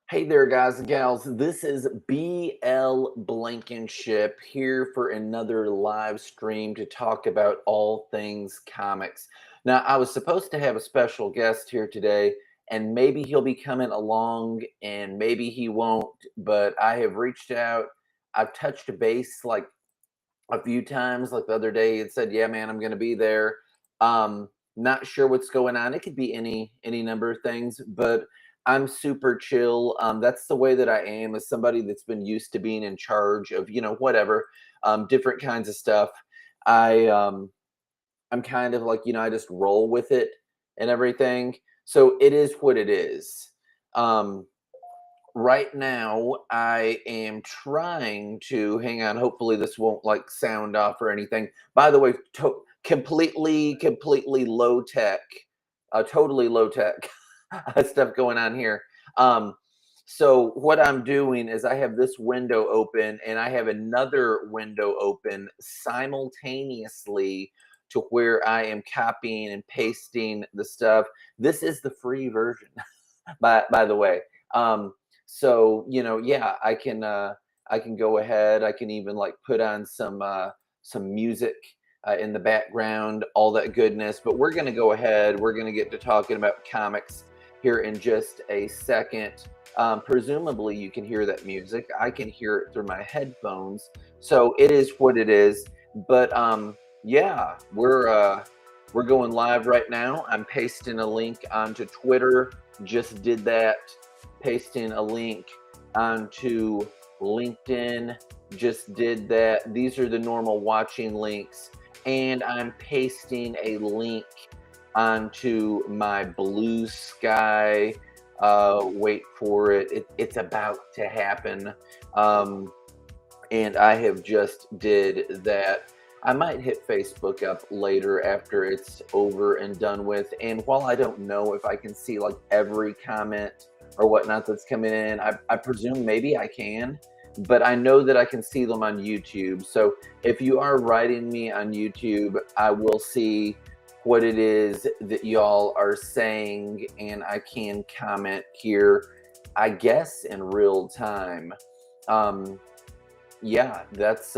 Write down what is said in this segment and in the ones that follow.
Hey there, guys and gals. This is BL Blankenship here for another live stream to talk about all things comics. Now, I was supposed to have a special guest here today, and maybe he'll be coming along and maybe he won't, but I have reached out. I've touched a base like a few times. Like the other day, it said, "Yeah, man, I'm going to be there." Not sure what's going on. It could be any number of things, but I'm super chill. That's the way that I am as somebody that's been used to being in charge of whatever, different kinds of stuff. I I'm kind of like I just roll with it and everything. So it is what it is. Um, right now I am trying to hang on. Hopefully this won't like sound off or anything. By the way, completely low tech, totally low tech stuff going on here. um so what I'm doing is I have this window open and I have another window open simultaneously to where I am copying and pasting the stuff. This is the free version by the way. So yeah, I can go ahead. I can even like put on some music in the background, all that goodness. But we're gonna go ahead. We're gonna get to talking about comics here in just a second. Presumably, you can hear that music. I can hear it through my headphones, so it is what it is. But yeah, we're going live right now. I'm pasting a link onto Twitter. Just did that. Pasting a link onto LinkedIn. Just did that. These are the normal watching links. And I'm pasting a link onto my Blue Sky. Wait for it. It's about to happen. And I have just did that. I might hit Facebook up later after it's over and done with. And while I don't know if I can see like every comment or whatnot that's coming in, I presume maybe I can, but I know that I can see them on YouTube. So if you are writing me on YouTube, I will see what it is that y'all are saying and I can comment here, I guess, in real time. Yeah, that's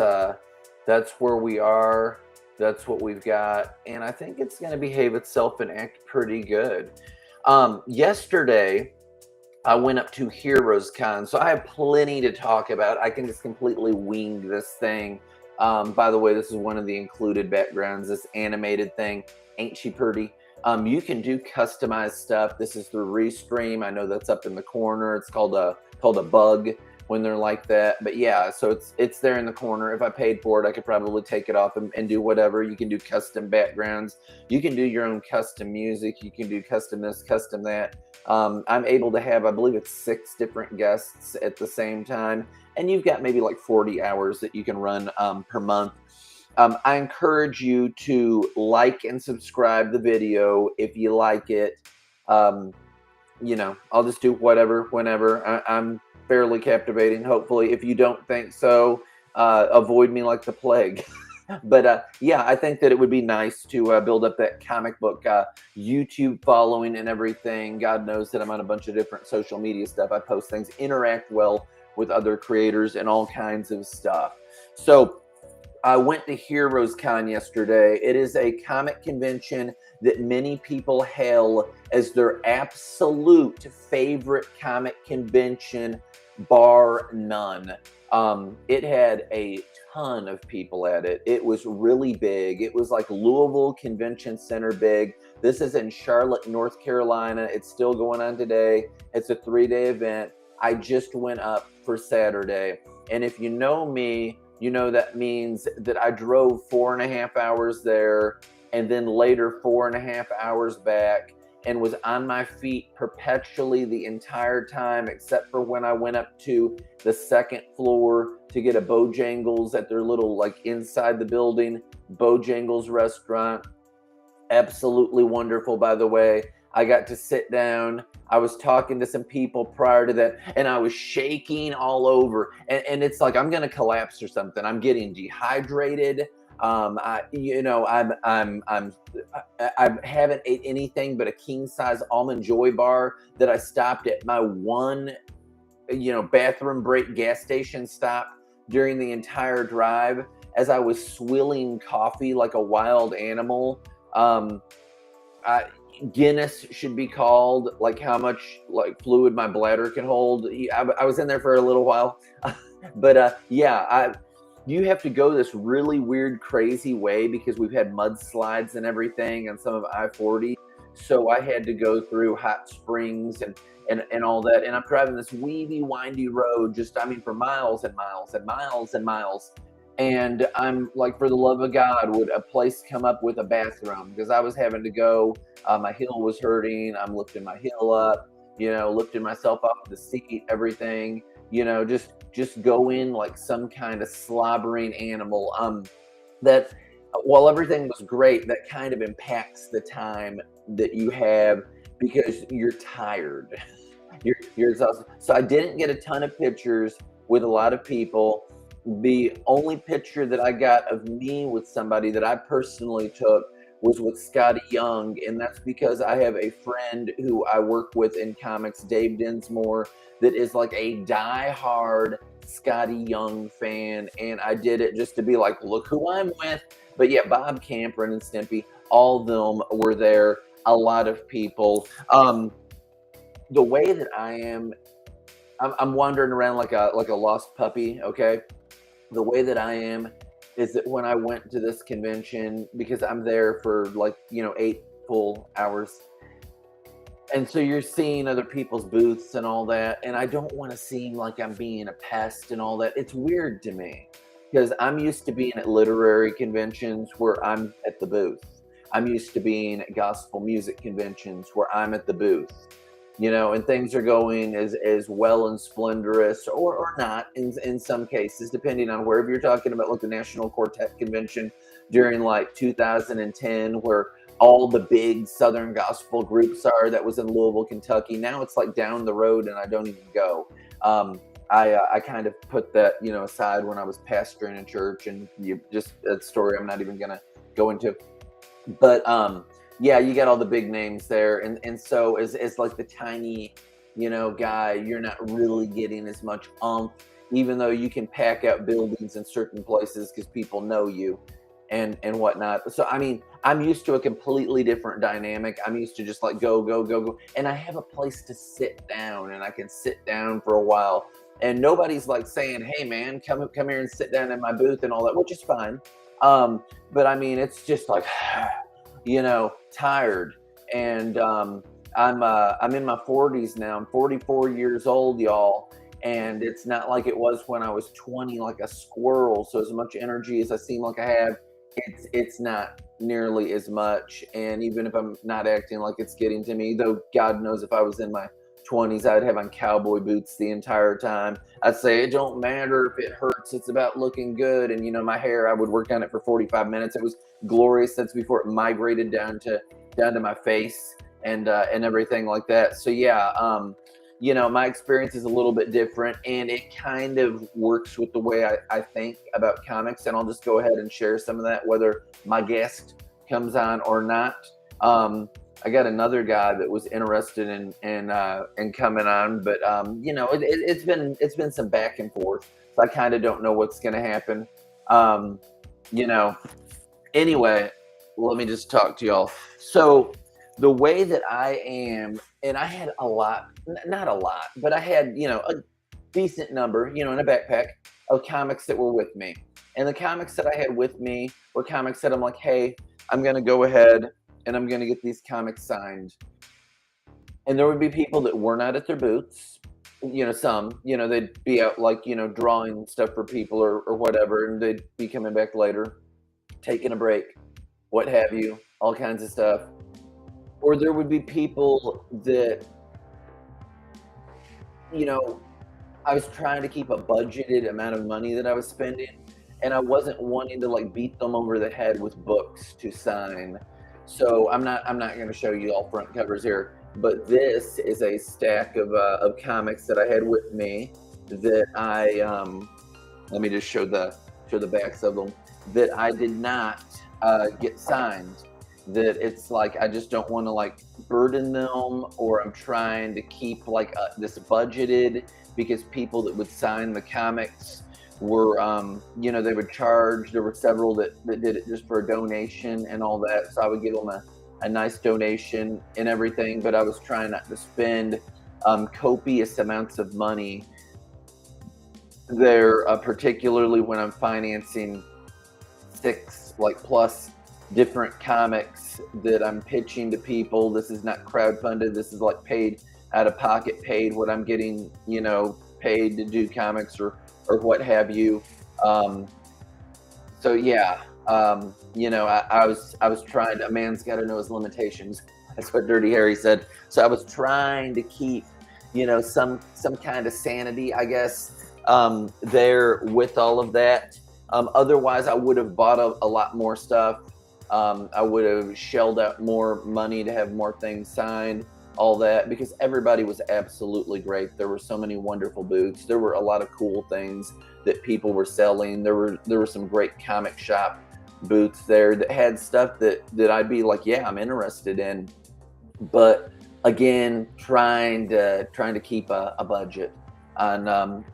where we are. That's what we've got, and I think it's going to behave itself and act pretty good. Yesterday, I went up to Heroes Con, so I have plenty to talk about. I can just completely wing this thing. By the way, this is one of the included backgrounds. This animated thing, ain't she pretty? You can do customized stuff. This is through Restream. I know that's up in the corner. It's called a bug when they're like that. But yeah, so it's there in the corner. If I paid for it, I could probably take it off and do whatever. You can do custom backgrounds. You can do your own custom music. You can do custom this, custom that. I'm able to have, I believe it's 6 different guests at the same time. And you've got maybe like 40 hours that you can run per month. I encourage you to like and subscribe the video if you like it. I'll just do whatever, whenever. I'm fairly captivating, hopefully. If you don't think so, avoid me like the plague. But yeah, I think that it would be nice to build up that comic book YouTube following and everything. God knows that I'm on a bunch of different social media stuff. I post things, interact well with other creators and all kinds of stuff. So I went to Heroes Con yesterday. It is a comic convention that many people hail as their absolute favorite comic convention, bar none. It had a ton of people at it. It was really big. It was like Louisville Convention Center big. This is in Charlotte, North Carolina. It's still going on today. It's a 3-day event. I just went up for Saturday. And if you know me, you know that means that I drove 4.5 hours there and then later 4.5 hours back and was on my feet perpetually the entire time, except for when I went up to the second floor to get a Bojangles at their little, like, inside the building, Bojangles restaurant. Absolutely wonderful, by the way. I got to sit down. I was talking to some people prior to that, and I was shaking all over. And it's like I'm gonna collapse or something. I'm getting dehydrated. I haven't ate anything but a king size almond joy bar that I stopped at my one bathroom break, gas station stop during the entire drive as I was swilling coffee like a wild animal. Guinness should be called, like how much like fluid my bladder can hold. I was in there for a little while, but yeah, you have to go this really weird, crazy way because we've had mudslides and everything on some of I-40. So I had to go through hot springs and all that. And I'm driving this weedy, windy road, for miles and miles and miles and miles. And I'm like, for the love of God, would a place come up with a bathroom? Because I was having to go, my heel was hurting. I'm lifting my heel up, lifting myself off the seat, everything, just go in like some kind of slobbering animal. That while everything was great, that kind of impacts the time that you have because you're tired. You're exhausted. So I didn't get a ton of pictures with a lot of people. The only picture that I got of me with somebody that I personally took was with Scotty Young, and that's because I have a friend who I work with in comics, Dave Dinsmore, that is like a die-hard Scotty Young fan, and I did it just to be like, look who I'm with. But yeah, Bob Cameron and Stimpy, all of them were there. A lot of people. The way that I am, I'm wandering around like a lost puppy. Okay. The way that I am is that when I went to this convention, because I'm there for 8 full hours. And so you're seeing other people's booths and all that. And I don't want to seem like I'm being a pest and all that. It's weird to me because I'm used to being at literary conventions where I'm at the booth. I'm used to being at gospel music conventions where I'm at the booth. And things are going as well and splendorous or not in some cases, depending on wherever you're talking about, like the National Quartet Convention during like 2010, where all the big Southern gospel groups are. That was in Louisville, Kentucky. Now it's like down the road and I don't even go. I kind of put that, aside when I was pastoring a church, and that story I'm not even going to go into. But yeah, you got all the big names there. And so as like the tiny, guy, you're not really getting as much even though you can pack out buildings in certain places because people know you and whatnot. So, I'm used to a completely different dynamic. I'm used to just like go. And I have a place to sit down, and I can sit down for a while. And nobody's like saying, hey man, come here and sit down in my booth and all that, which is fine. But it's just like, tired. And I'm in my 40s now. I'm 44 years old, y'all. And it's not like it was when I was 20, like a squirrel. So as much energy as I seem like I have, it's not nearly as much. And even if I'm not acting like it's getting to me, though God knows if I was in my 20s, I'd have on cowboy boots the entire time. I'd say it don't matter if it hurts, it's about looking good. And my hair, I would work on it for 45 minutes. It was glorious. That's before it migrated down to my face and everything like that. So yeah, my experience is a little bit different, and it kind of works with the way I think about comics. And I'll just go ahead and share some of that, whether my guest comes on or not. I got another guy that was interested in coming on, but it's been some back and forth. So I kind of don't know what's going to happen. Anyway, let me just talk to y'all. So the way that I am, and I had not a lot, but I had, a decent number, in a backpack of comics that were with me. And the comics that I had with me were comics that I'm like, hey, I'm going to go ahead and I'm going to get these comics signed. And there would be people that were not at their booths, some, they'd be out like, drawing stuff for people or whatever. And they'd be coming back later, taking a break, what have you, all kinds of stuff. Or there would be people that, I was trying to keep a budgeted amount of money that I was spending, and I wasn't wanting to like beat them over the head with books to sign. So I'm not going to show you all front covers here, but this is a stack of comics that I had with me that I let me just show the backs of them that I did not get signed. that it's like I just don't want to like burden them, or I'm trying to keep like this budgeted, because people that would sign the comics were you know, they would charge. There were several that did it just for a donation and all that, so I would give them a nice donation and everything, but I was trying not to spend copious amounts of money there, particularly when I'm financing 6 like plus different comics that I'm pitching to people. This is not crowdfunded. This is like paid out of pocket, paid what I'm getting, you know, paid to do comics or what have you. So yeah, you know, I was trying to, a man's got to know his limitations. That's what Dirty Harry said. So I was trying to keep, you know, some kind of sanity, I guess, there with all of that. Otherwise, I would have bought a lot more stuff. I would have shelled out more money to have more things signed, all that, because everybody was absolutely great. There were so many wonderful booths. There were a lot of cool things that people were selling. There were some great comic shop booths there that had stuff that I'd be like, yeah, I'm interested in. But again, trying to keep a budget on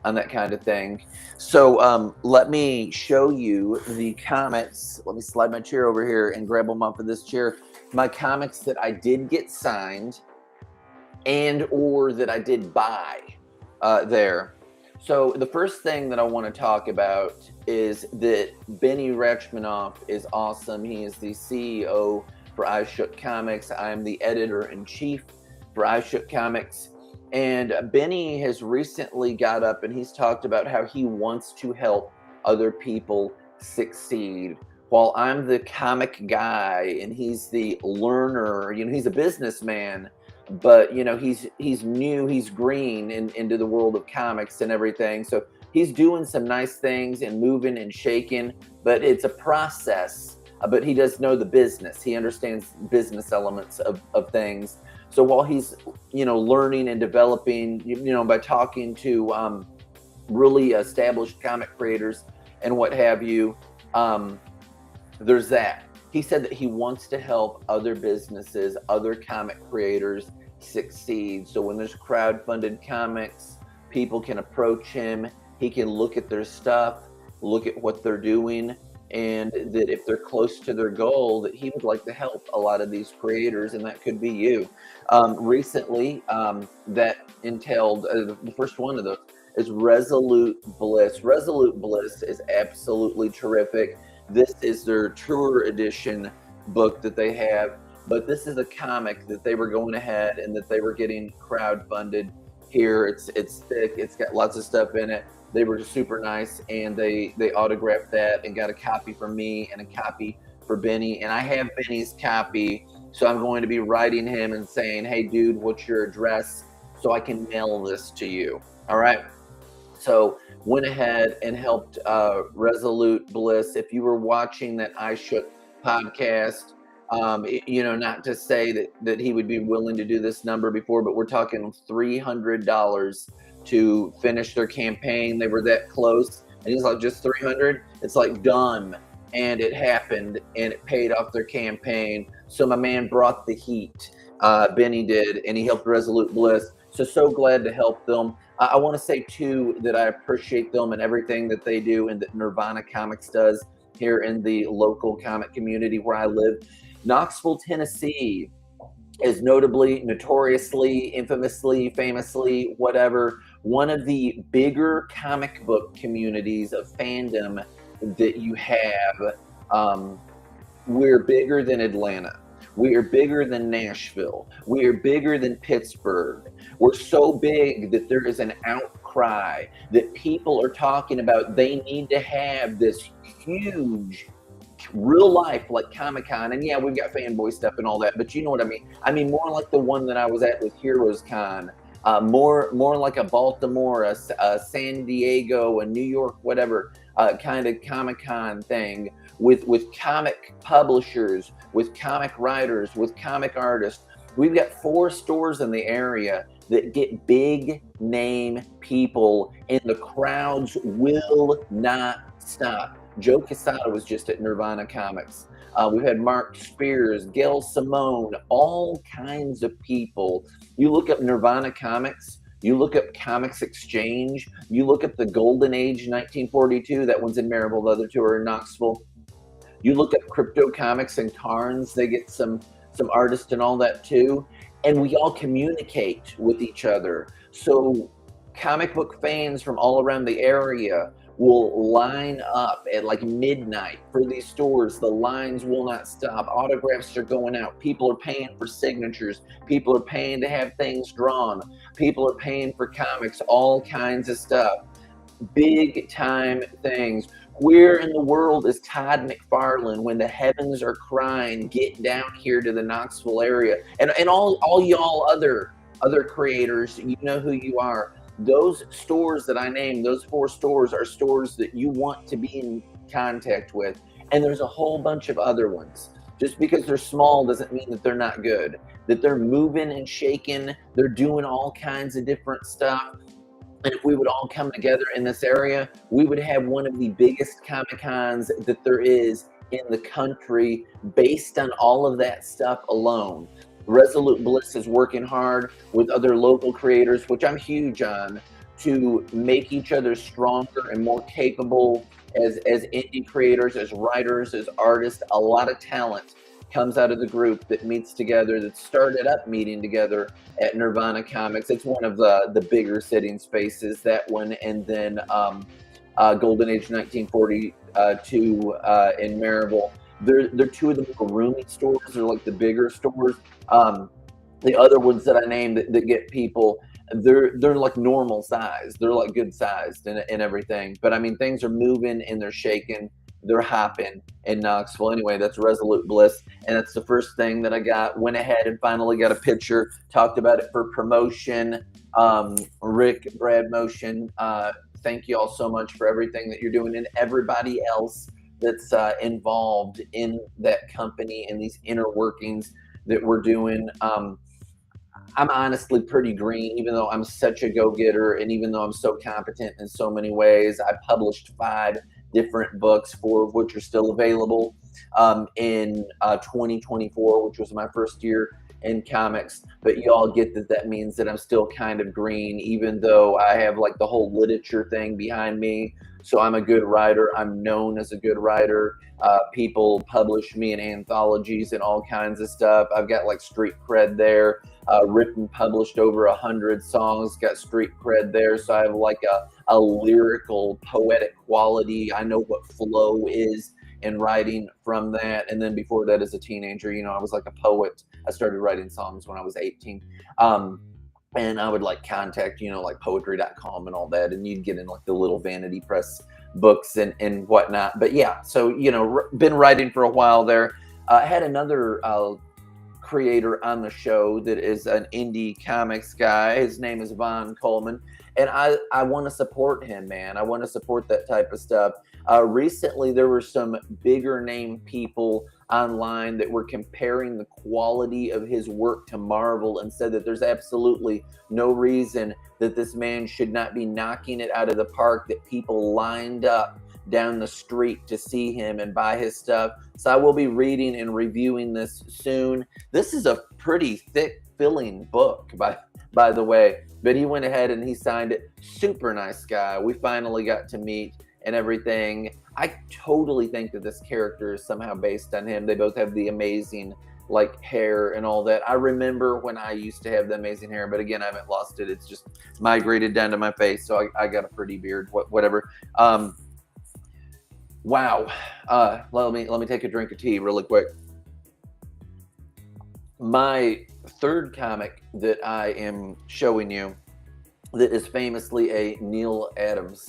that kind of thing. So let me show you the comics. Let me slide my chair over here and grab them off of this chair. My comics that I did get signed and or that I did buy there. So the first thing that I want to talk about is that Benny Rachmaninoff is awesome. He is the CEO for I Shook Comics. I'm the editor-in-chief for I Shook Comics. And Benny has recently got up and he's talked about how he wants to help other people succeed. While I'm the comic guy and he's the learner, you know, he's a businessman, but you know, he's new, he's green into the world of comics and everything. So he's doing some nice things and moving and shaking, but it's a process. But he does know the business. He understands business elements of things. So while he's, you know, learning and developing, you know, by talking to really established comic creators and what have you, there's that. He said that he wants to help other businesses, other comic creators succeed. So when there's crowdfunded comics, people can approach him. He can look at their stuff, look at what they're doing, and that if they're close to their goal, that he would like to help a lot of these creators, and that could be you. Recently, that entailed, the first one of those is Resolute Bliss. Resolute Bliss is absolutely terrific. This is their tour edition book that they have, but this is a comic that they were going ahead and that they were getting crowdfunded here. It's thick, it's got lots of stuff in it. They were super nice, and they autographed that and got a copy from me and a copy for Benny. And I have Benny's copy, so I'm going to be writing him and saying, hey dude, what's your address so I can mail this to you? All right. So went ahead and helped Resolute Bliss. If you were watching that I Shook podcast, you know, not to say that he would be willing to do this number before, but we're talking $300 to finish their campaign. They were that close, and he's like, just 300? It's like done. And it happened, and it paid off their campaign. So my man brought the heat. Benny did, and he helped Resolute Bliss. So glad to help them. I want to say too that I appreciate them and everything that they do, and that Nirvana Comics does here in the local comic community where I live. Knoxville, Tennessee is notably, notoriously, infamously, famously, whatever, one of the bigger comic book communities of fandom that you have. We're bigger than Atlanta. We are bigger than Nashville. We are bigger than Pittsburgh. We're so big that there is an outcry that people are talking about. They need to have this huge real life like Comic-Con. And yeah, we've got fanboy stuff and all that, but you know what I mean? I mean, more like the one that I was at with Heroes Con, more like a Baltimore, a San Diego, a New York, whatever kind of Comic-Con thing with comic publishers, with comic writers, with comic artists. We've got 4 stores in the area that get big name people, and the crowds will not stop. Joe Quesada was just at Nirvana Comics. We've had Mark Spears, Gail Simone, all kinds of people. You look up Nirvana Comics, you look up Comics Exchange, you look up the Golden Age 1942, that one's in Maryville, the other two are in Knoxville. You look at Crypto Comics and Carnes, they get some artists and all that too. And we all communicate with each other. So comic book fans from all around the area will line up at like midnight for these stores. The lines will not stop. Autographs are going out. People are paying for signatures. People are paying to have things drawn. People are paying for comics, all kinds of stuff. Big time things. Where in the world is Todd McFarlane when the heavens are crying? Get down here to the Knoxville area. And all y'all other creators, you know who you are. Those stores that I named, those 4 stores, are stores that you want to be in contact with. And there's a whole bunch of other ones. Just because they're small doesn't mean that they're not good. That they're moving and shaking. They're doing all kinds of different stuff. And if we would all come together in this area, we would have one of the biggest Comic-Cons that there is in the country based on all of that stuff alone. Resolute Bliss is working hard with other local creators, which I'm huge on, to make each other stronger and more capable as indie creators, as writers, as artists. A lot of talent comes out of the group that meets together, that started up meeting together at Nirvana Comics. It's one of the bigger sitting spaces, that one, and then Golden Age 1942 in Maryville. They're 2 of the more roomy stores. They're like the bigger stores. The other ones that I named that get people, they're like normal size. They're like good sized and everything. But I mean, things are moving and they're shaking. They're hopping in Knoxville. Anyway, that's Resolute Bliss. And that's the first thing that I got. Went ahead and finally got a picture. Talked about it for promotion. Rick, Brad Motion, thank you all so much for everything that you're doing, and everybody else that's involved in that company and these inner workings that we're doing. I'm honestly pretty green, even though I'm such a go-getter, and even though I'm so competent in so many ways. I published 5 different books, 4 of which are still available in 2024, which was my first year in comics. But you all get that means that I'm still kind of green, even though I have like the whole literature thing behind me. So I'm a good writer. I'm known as a good writer. People publish me in anthologies and all kinds of stuff. I've got like street cred there. Written, published over 100 songs, got street cred there. So I have like a lyrical, poetic quality. I know what flow is in writing from that. And then before that, as a teenager, you know, I was like a poet. I started writing songs when I was 18. And I would like contact, you know, like poetry.com and all that. And you'd get in like the little vanity press books and whatnot. But yeah, so, you know, been writing for a while there. I had another creator on the show that is an indie comics guy. His name is Von Coleman. And I want to support him, man. I want to support that type of stuff. Recently, there were some bigger name people online that were comparing the quality of his work to Marvel and said that there's absolutely no reason that this man should not be knocking it out of the park, that people lined up down the street to see him and buy his stuff. So I will be reading and reviewing this soon. This is a pretty thick, filling book, by the way. But he went ahead and he signed it. Super nice guy. We finally got to meet and everything. I totally think that this character is somehow based on him. They both have the amazing like hair and all that. I remember when I used to have the amazing hair, but again, I haven't lost it. It's just migrated down to my face. So I got a pretty beard, whatever. Wow. Let me take a drink of tea really quick. My third comic that I am showing you that is famously a Neil Adams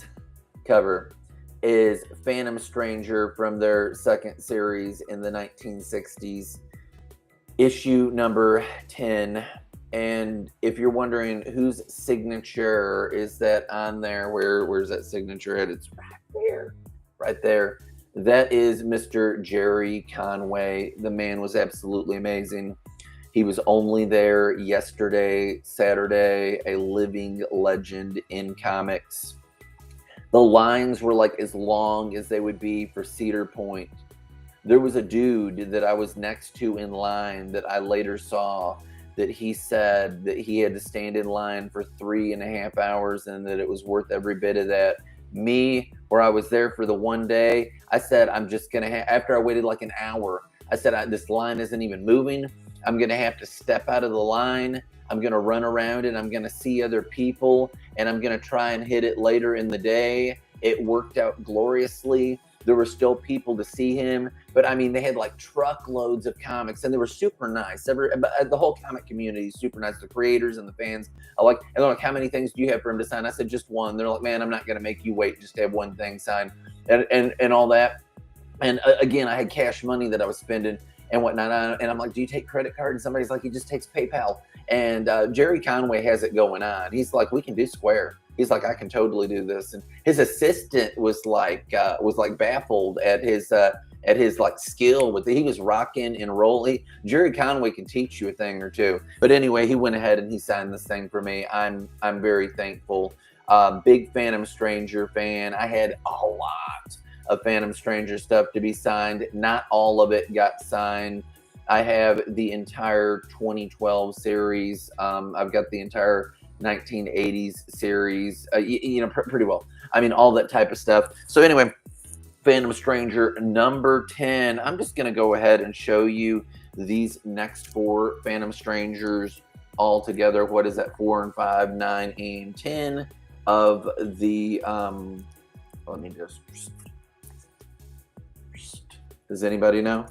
cover is Phantom Stranger from their second series in the 1960s, issue number 10. And if you're wondering whose signature is that on there, where's that signature at? It's right there. That is Mr. Jerry Conway. The man was absolutely amazing. He was only there yesterday, Saturday, a living legend in comics. The lines were like as long as they would be for Cedar Point. There was a dude that I was next to in line that I later saw that he said that he had to stand in line for 3.5 hours and that it was worth every bit of that. Me, where I was there for the one day, I said, I'm just going to after I waited like an hour, I said, this line isn't even moving. I'm going to have to step out of the line. I'm going to run around and I'm going to see other people and I'm going to try and hit it later in the day. It worked out gloriously. There were still people to see him, but I mean, they had like truckloads of comics and they were super nice. The whole comic community is super nice. The creators and the fans are like, and they're like, how many things do you have for him to sign? I said, just one. They're like, man, I'm not going to make you wait just to have one thing signed and all that. And again, I had cash money that I was spending and whatnot. And I'm like, do you take credit card? And somebody's like, he just takes PayPal. And Jerry Conway has it going on. He's like, we can do Square. He's like, I can totally do this. And his assistant was like baffled at his like skill with it. He was rocking and rolling. Jerry Conway can teach you a thing or two. But anyway, he went ahead and he signed this thing for me. I'm very thankful. Big Phantom Stranger fan. I had a lot of Phantom Stranger stuff to be signed. Not all of it got signed. I have the entire 2012 series. I've got the entire 1980s series, pretty well. I mean, all that type of stuff. So anyway, Phantom Stranger number 10. I'm just going to go ahead and show you these next 4 Phantom Strangers all together. What is that? 4 and 5, 9 and 10 of the, let me just, does anybody know?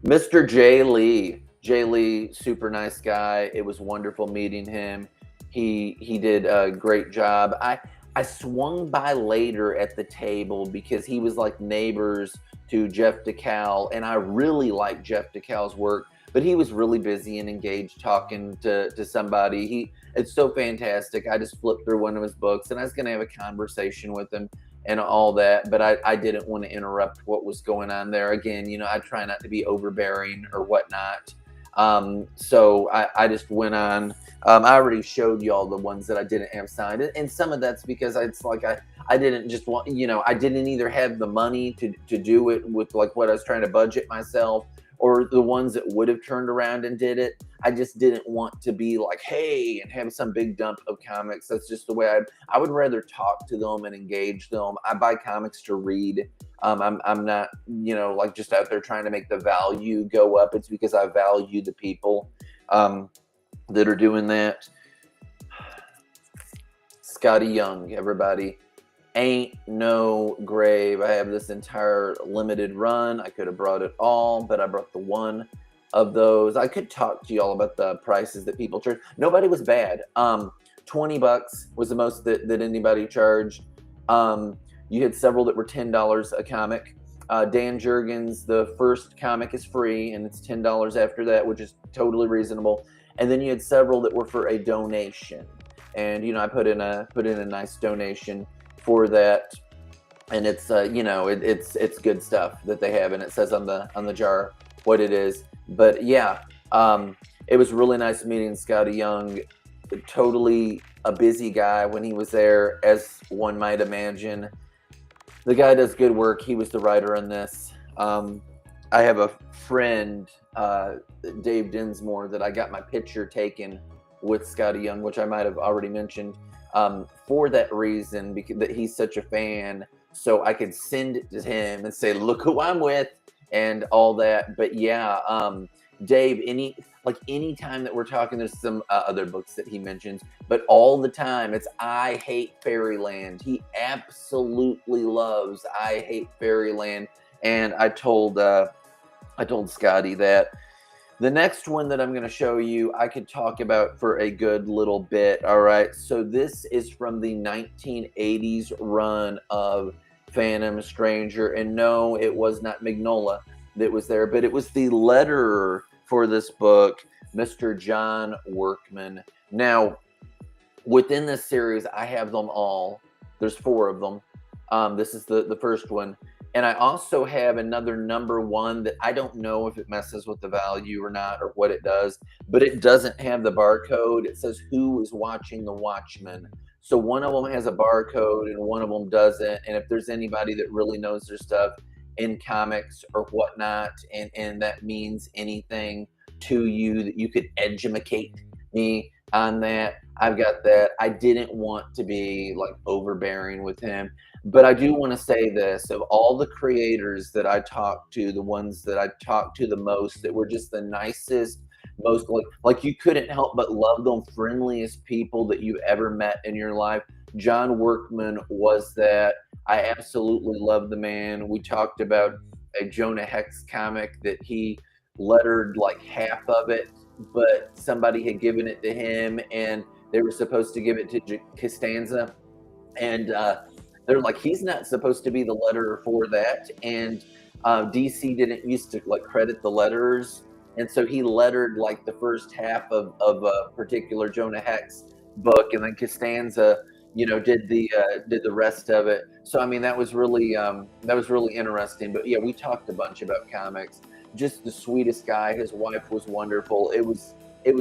Mr. Jay Lee. Jay Lee, super nice guy. It was wonderful meeting him. He did a great job. I swung by later at the table because he was like neighbors to Jeff DeCal, and I really like Jeff DeCal's work, but he was really busy and engaged talking to somebody. It's so fantastic. I just flipped through one of his books, and I was going to have a conversation with him and all that, but I didn't want to interrupt what was going on there. Again, I try not to be overbearing or whatnot. So I just went on. I already showed you all the ones that I didn't have signed, and some of that's because it's like I didn't just want, I didn't either have the money to do it with like what I was trying to budget myself, or the ones that would have turned around and did it. I just didn't want to be like, hey, and have some big dump of comics. That's just the way I would rather talk to them and engage them. I buy comics to read. I'm not, like just out there trying to make the value go up. It's because I value the people that are doing that. Scotty Young, everybody. Ain't no grave. I have this entire limited run. I could have brought it all, but I brought the one of those. I could talk to you all about the prices that people charge. Nobody was bad. $20 was the most that anybody charged. You had several that were $10 a comic. Dan Jurgens, the first comic is free, and it's $10 after that, which is totally reasonable. And then you had several that were for a donation, and I put in a nice donation for that, and it's it's good stuff that they have, and it says on the jar what it is. But yeah, it was really nice meeting Scotty Young. Totally a busy guy when he was there, as one might imagine. The guy does good work. He was the writer on this. I have a friend, Dave Dinsmore, that I got my picture taken with Scotty Young, which I might have already mentioned, for that reason, because that he's such a fan. So I could send it to him and say, look who I'm with and all that. But yeah, Dave, any time that we're talking, there's some other books that he mentions, but all the time it's I Hate Fairyland. He absolutely loves I Hate Fairyland. And I told Scotty that. The next one that I'm going to show you, I could talk about for a good little bit. All right. So this is from the 1980s run of Phantom Stranger. And no, it was not Mignola that was there, but it was the letterer for this book, Mr. John Workman. Now, within this series, I have them all. There's 4 of them. This is the first one. And I also have another #1 that I don't know if it messes with the value or not or what it does, but it doesn't have the barcode. It says who is watching the Watchmen. So one of them has a barcode and one of them doesn't. And if there's anybody that really knows their stuff in comics or whatnot, and that means anything to you, that you could educate me on that, I've got that. I didn't want to be like overbearing with him. But I do want to say this, of all the creators that I talked to, the ones that I talked to the most, that were just the nicest, most like you couldn't help but love them, friendliest people that you ever met in your life. John Workman was that. I absolutely love the man. We talked about a Jonah Hex comic that he lettered like half of it, but somebody had given it to him and they were supposed to give it to Costanza. And they're like, he's not supposed to be the letterer for that. And DC didn't used to like credit the letterers. And so he lettered like the first half of a particular Jonah Hex book, and then Costanza, did the rest of it. So I mean, that was really interesting. But yeah, we talked a bunch about comics. Just the sweetest guy. His wife was wonderful. It was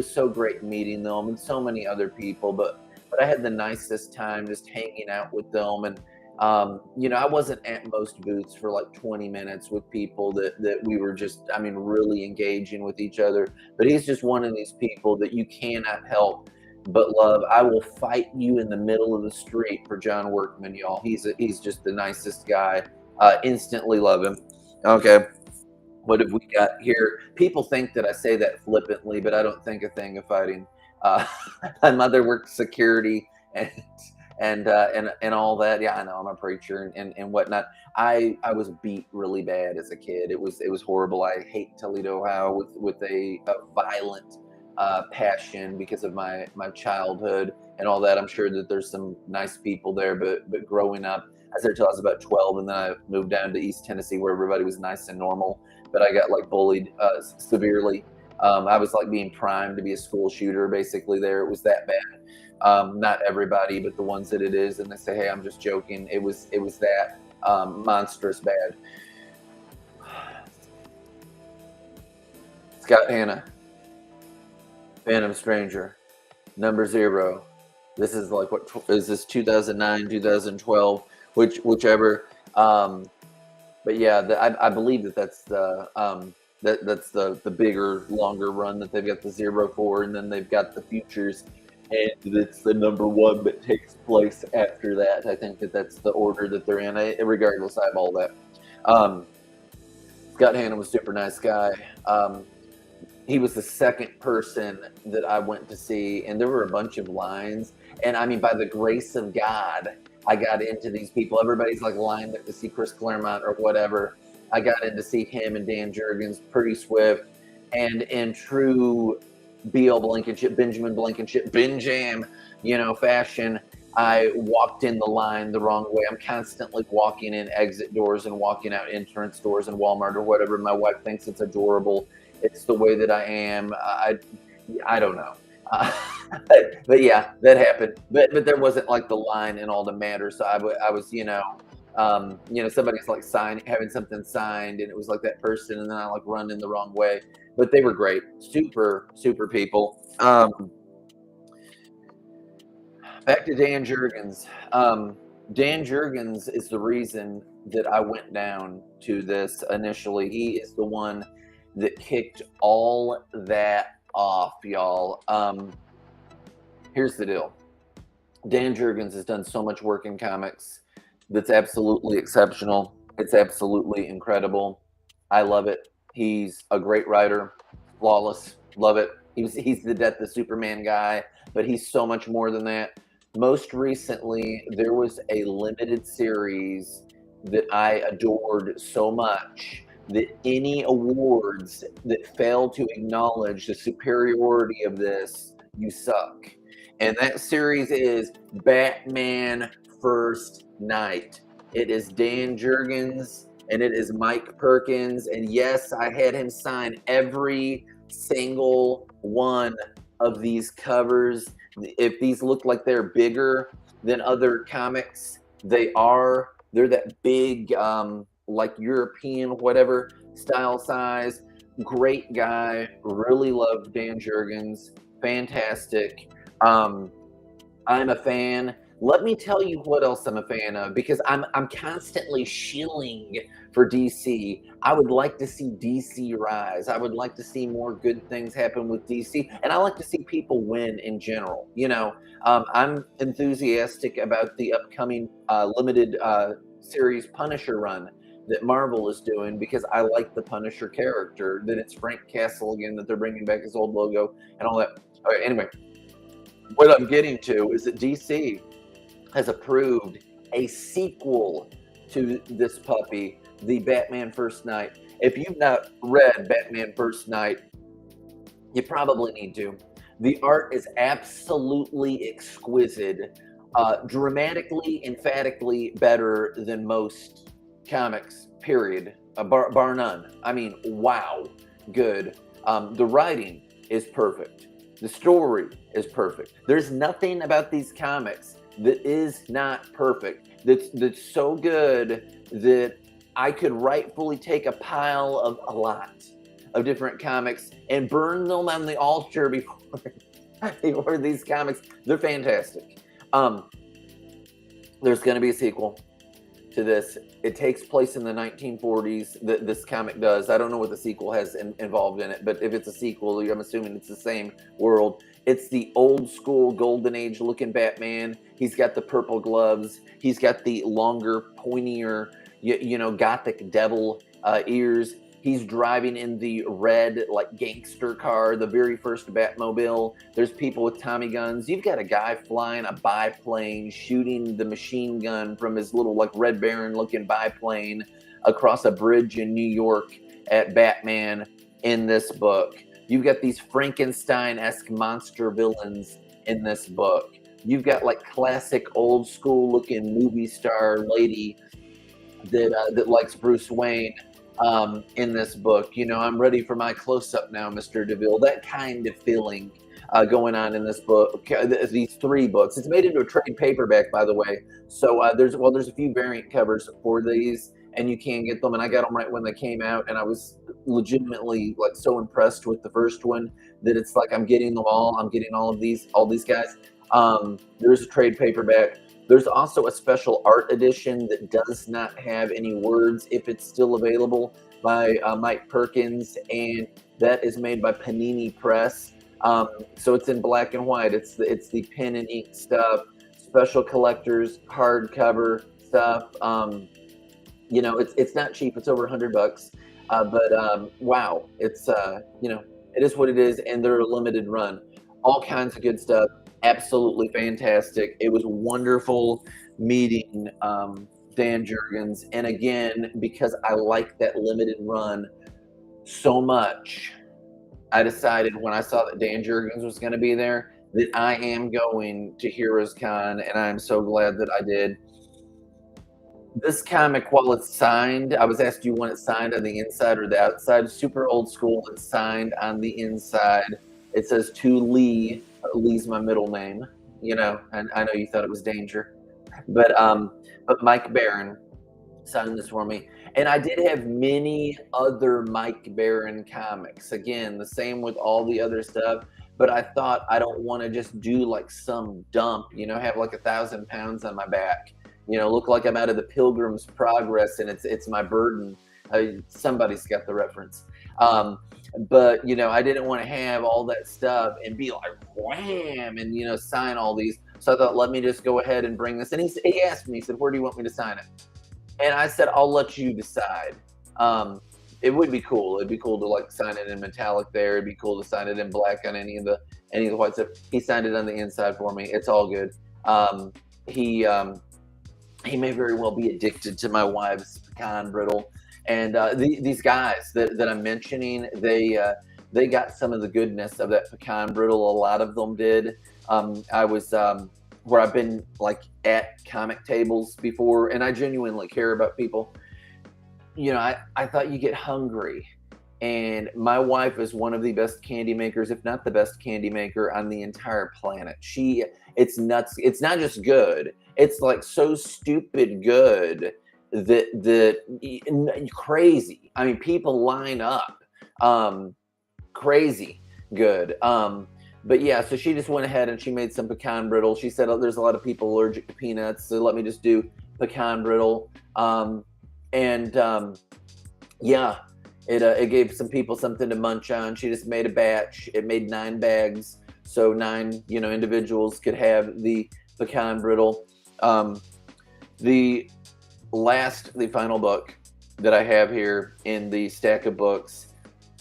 so great meeting them and so many other people. But I had the nicest time just hanging out with them. And I wasn't at most booths for like 20 minutes with people that we were just, I mean, really engaging with each other. But he's just one of these people that you cannot help but love. I will fight you in the middle of the street for John Workman, y'all. He's just the nicest guy. Instantly love him. Okay. What have we got here? People think that I say that flippantly, but I don't think a thing of fighting. My mother worked security and all that. Yeah, I know, I'm a preacher and whatnot. I was beat really bad as a kid. It was horrible. I hate Toledo, Ohio, with a violent passion because of my childhood and all that. I'm sure that there's some nice people there, but growing up, I was there till I was about 12, and then I moved down to East Tennessee where everybody was nice and normal. But I got like bullied severely. I was like being primed to be a school shooter basically there. It was that bad. Not everybody, but the ones that it is, and they say, hey, I'm just joking. It was that monstrous bad. Scott Hanna, Phantom Stranger, #0. This is like, what is this, 2009, 2012, whichever. But yeah, I believe that's the that's the bigger, longer run that they've got the 0 for, and then they've got the Futures, and it's the #1 that takes place after that. I think that's the order that they're in. Regardless, I have all that. Scott Hanna was a super nice guy. He was the second person that I went to see, and there were a bunch of lines. And I mean, by the grace of God, I got into these people. Everybody's like lined up to see Chris Claremont or whatever. I got in to see him and Dan Jurgens pretty swift. And in true Benjamin Blankenship, Benjam, fashion, I walked in the line the wrong way. I'm constantly walking in exit doors and walking out entrance doors in Walmart or whatever. My wife thinks it's adorable. It's the way that I am. I don't know. But yeah, that happened. But there wasn't like the line and all the matter. So I was, somebody's like having something signed, and it was like that person, and then I like run in the wrong way. But they were great, super people. Back to Dan Jurgens. Dan Jurgens is the reason that I went down to this initially. He is the one that kicked all that off, y'all. Here's the deal. Dan Jurgens has done so much work in comics that's absolutely exceptional. It's absolutely incredible. I love it. He's a great writer, flawless. Love it. He's the Death of Superman guy, but he's so much more than that. Most recently, there was a limited series that I adored so much that any awards that fail to acknowledge the superiority of this, you suck. And that series is Batman First Night. It is Dan Jurgens and it is Mike Perkins. And yes, I had him sign every single one of these covers. If these look like they're bigger than other comics, they are. They're that big like European, whatever style size. Great guy. Really loved Dan Jurgens. Fantastic. I'm a fan. Let me tell you what else I'm a fan of, because I'm constantly shilling for DC. I would like to see DC rise. I would like to see more good things happen with DC, and I like to see people win in general. I'm enthusiastic about the upcoming limited series Punisher run that Marvel is doing, because I like the Punisher character. That it's Frank Castle again, that they're bringing back his old logo and all that. Okay, anyway, what I'm getting to is that DC has approved a sequel to this puppy, the Batman First Night. If you've not read Batman First Night, you probably need to. The art is absolutely exquisite, dramatically, emphatically better than most comics, period, bar none. I mean, wow, good. The writing is perfect. The story is perfect. There's nothing about these comics that is not perfect. That's so good that I could rightfully take a pile of a lot of different comics and burn them on the altar before these comics. They're fantastic. There's going to be a sequel to this. It takes place in the 1940s. This comic does. I don't know what the sequel has involved in it, but if it's a sequel, I'm assuming it's the same world. It's the old school golden age looking Batman. He's got the purple gloves. He's got the longer, pointier, gothic devil ears. He's driving in the red, like, gangster car, the very first Batmobile. There's people with Tommy guns. You've got a guy flying a biplane, shooting the machine gun from his little, like, Red Baron-looking biplane across a bridge in New York at Batman in this book. You've got these Frankenstein-esque monster villains in this book. You've got, like, classic old school looking movie star lady that likes Bruce Wayne in this book. I'm ready for my close-up now, Mr. DeVille. That kind of feeling going on in this book, these 3 books. It's made into a trade paperback, by the way. So there's a few variant covers for these, and you can get them. And I got them right when they came out, and I was legitimately, like, so impressed with the first one that it's like I'm getting them all. I'm getting all these guys. There's a trade paperback. There's also a special art edition that does not have any words, if it's still available, by Mike Perkins, and that is made by Panini Press. So it's in black and white. It's the pen and ink stuff, special collectors, hardcover stuff. It's not cheap. It's over $100, but wow, it's it is what it is, and they're a limited run. All kinds of good stuff. Absolutely fantastic. It was wonderful meeting Dan Jurgens. And again, because I like that limited run so much, I decided when I saw that Dan Jurgens was going to be there that I am going to Heroes Con, and I'm so glad that I did. This comic, while it's signed, I was asked, do you want it signed on the inside or the outside? Super old school. It's signed on the inside. It says to Lee. Lee's my middle name, and I know you thought it was Danger, but Mike Barron signed this for me. And I did have many other Mike Barron comics. Again, the same with all the other stuff, but I thought I don't want to just do like some dump, have like 1,000 pounds on my back, look like I'm out of the Pilgrim's Progress and it's my burden. Somebody's got the reference. But I didn't want to have all that stuff and be like wham and sign all these. So I thought, let me just go ahead and bring this. And he asked me, he said, where do you want me to sign it? And I said, I'll let you decide. It would be cool. It'd be cool to like sign it in metallic there. It'd be cool to sign it in black on any of the white stuff. He signed it on the inside for me. It's all good. He may very well be addicted to my wife's pecan brittle. And these guys that I'm mentioning, they got some of the goodness of that pecan brittle. A lot of them did. I was where I've been like at comic tables before, and I genuinely care about people. I thought you get hungry, and my wife is one of the best candy makers, if not the best candy maker on the entire planet. It's nuts. It's not just good. It's like so stupid good crazy. I mean, people line up, crazy good. But yeah, so she just went ahead and she made some pecan brittle. She said, oh, there's a lot of people allergic to peanuts, so let me just do pecan brittle. Yeah, it gave some people something to munch on. She just made a batch. It made 9 bags, so 9 individuals could have the pecan brittle. The final book that I have here in the stack of books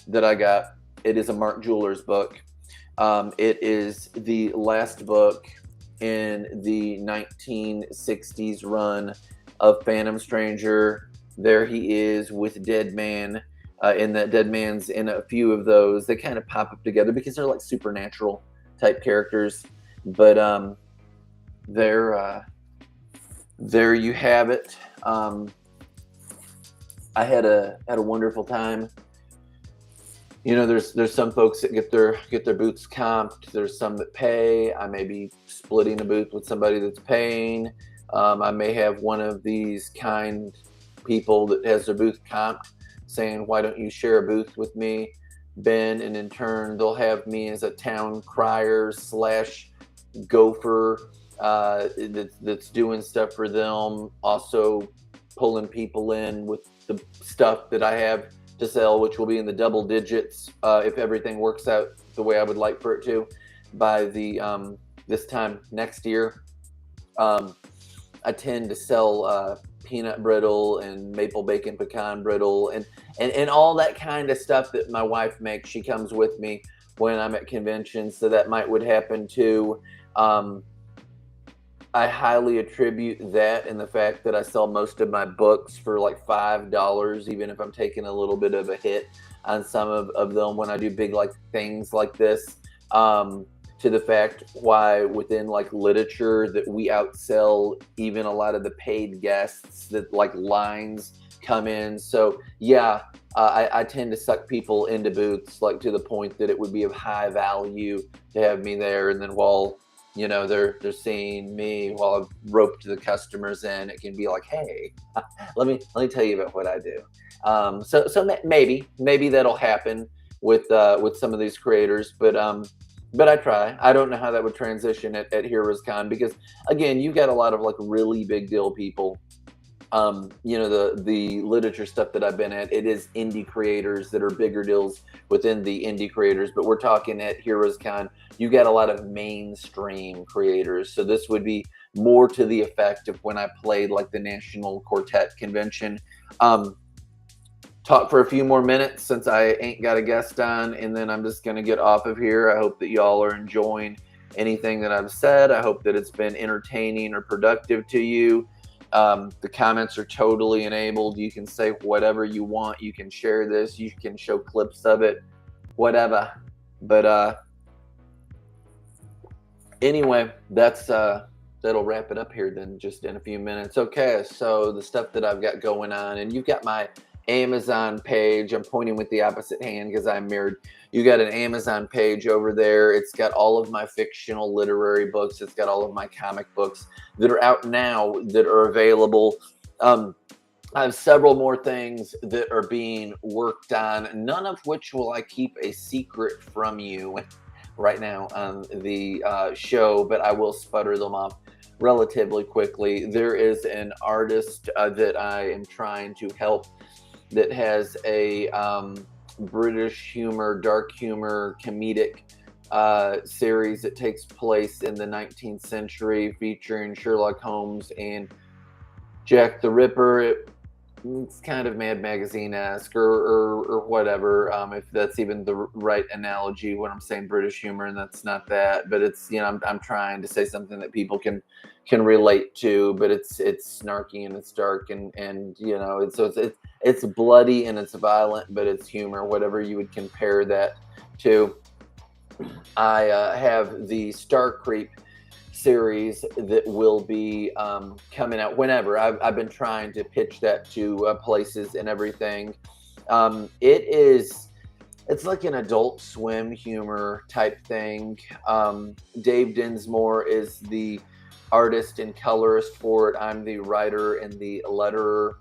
that I got, it is a Mark Jeweller's book. It is the last book in the 1960s run of Phantom Stranger. There he is with Dead Man, in that Dead Man's in a few of those. They kind of pop up together because they're like supernatural type characters. But there you have it. I had a wonderful time. There's some folks that get their booths comped. There's some that pay. I may be splitting a booth with somebody that's paying. I may have one of these kind people that has their booth comped saying, why don't you share a booth with me, Ben? And in turn, they'll have me as a town crier / gopher that's doing stuff for them, also pulling people in with the stuff that I have to sell, which will be in the double digits if everything works out the way I would like for it to by the this time next year. I tend to sell peanut brittle and maple bacon pecan brittle and all that kind of stuff that my wife makes. She comes with me when I'm at conventions, so that would happen too. I highly attribute that in the fact that I sell most of my books for like $5, even if I'm taking a little bit of a hit on some of them when I do big like things like this. To the fact why within like literature that we outsell even a lot of the paid guests that like lines come in. So yeah, I tend to suck people into booths like to the point that it would be of high value to have me there. And then while they're seeing me while I've roped the customers in, it can be like, hey, let me tell you about what I do. So maybe that'll happen with some of these creators, but I try. I don't know how that would transition at Heroes Con, because again, you've got a lot of like really big deal people. The literature stuff that I've been at, it is indie creators that are bigger deals within the indie creators, but we're talking at Heroes Con, you got a lot of mainstream creators. So this would be more to the effect of when I played like the National Quartet Convention. Talk for a few more minutes since I ain't got a guest on, and then I'm just going to get off of here. I hope that y'all are enjoying anything that I've said. I hope that it's been entertaining or productive to you. The comments are totally enabled. You can say whatever you want. You can share this. You can show clips of it, whatever. But anyway, that'll wrap it up here then, just in a few minutes. Okay, so the stuff that I've got going on, and you've got my Amazon page. I'm pointing with the opposite hand because I'm married. You got an Amazon page over there. It's got all of my fictional literary books. It's got all of my comic books that are out now that are available. I have several more things that are being worked on, none of which will I keep a secret from you right now on the show, but I will sputter them off relatively quickly. There is an artist that I am trying to help that has a British humor, dark humor, comedic series that takes place in the 19th century, featuring Sherlock Holmes and Jack the Ripper. It's kind of Mad Magazine-esque or whatever, if that's even the right analogy when I'm saying British humor, and that's not that. But it's, I'm trying to say something that people can relate to, but it's snarky and it's dark and it's bloody and it's violent, but it's humor, whatever you would compare that to. I have the Star Creep series that will be coming out whenever. I've been trying to pitch that to places and everything. It's like an Adult Swim humor type thing. Dave Dinsmore is the artist and colorist for it. I'm the writer and the letterer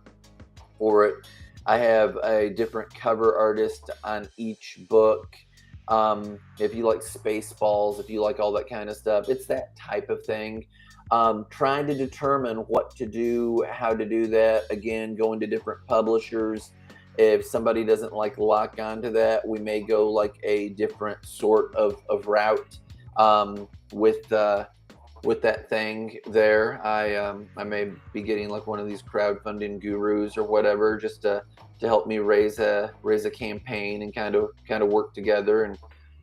for it. I have a different cover artist on each book. If you like Spaceballs, if you like all that kind of stuff, it's that type of thing. Trying to determine what to do, how to do that. Again, going to different publishers. If somebody doesn't like lock onto that, we may go like a different sort of route with that thing there. I may be getting like one of these crowdfunding gurus or whatever, just to help me raise a campaign and kind of work together and,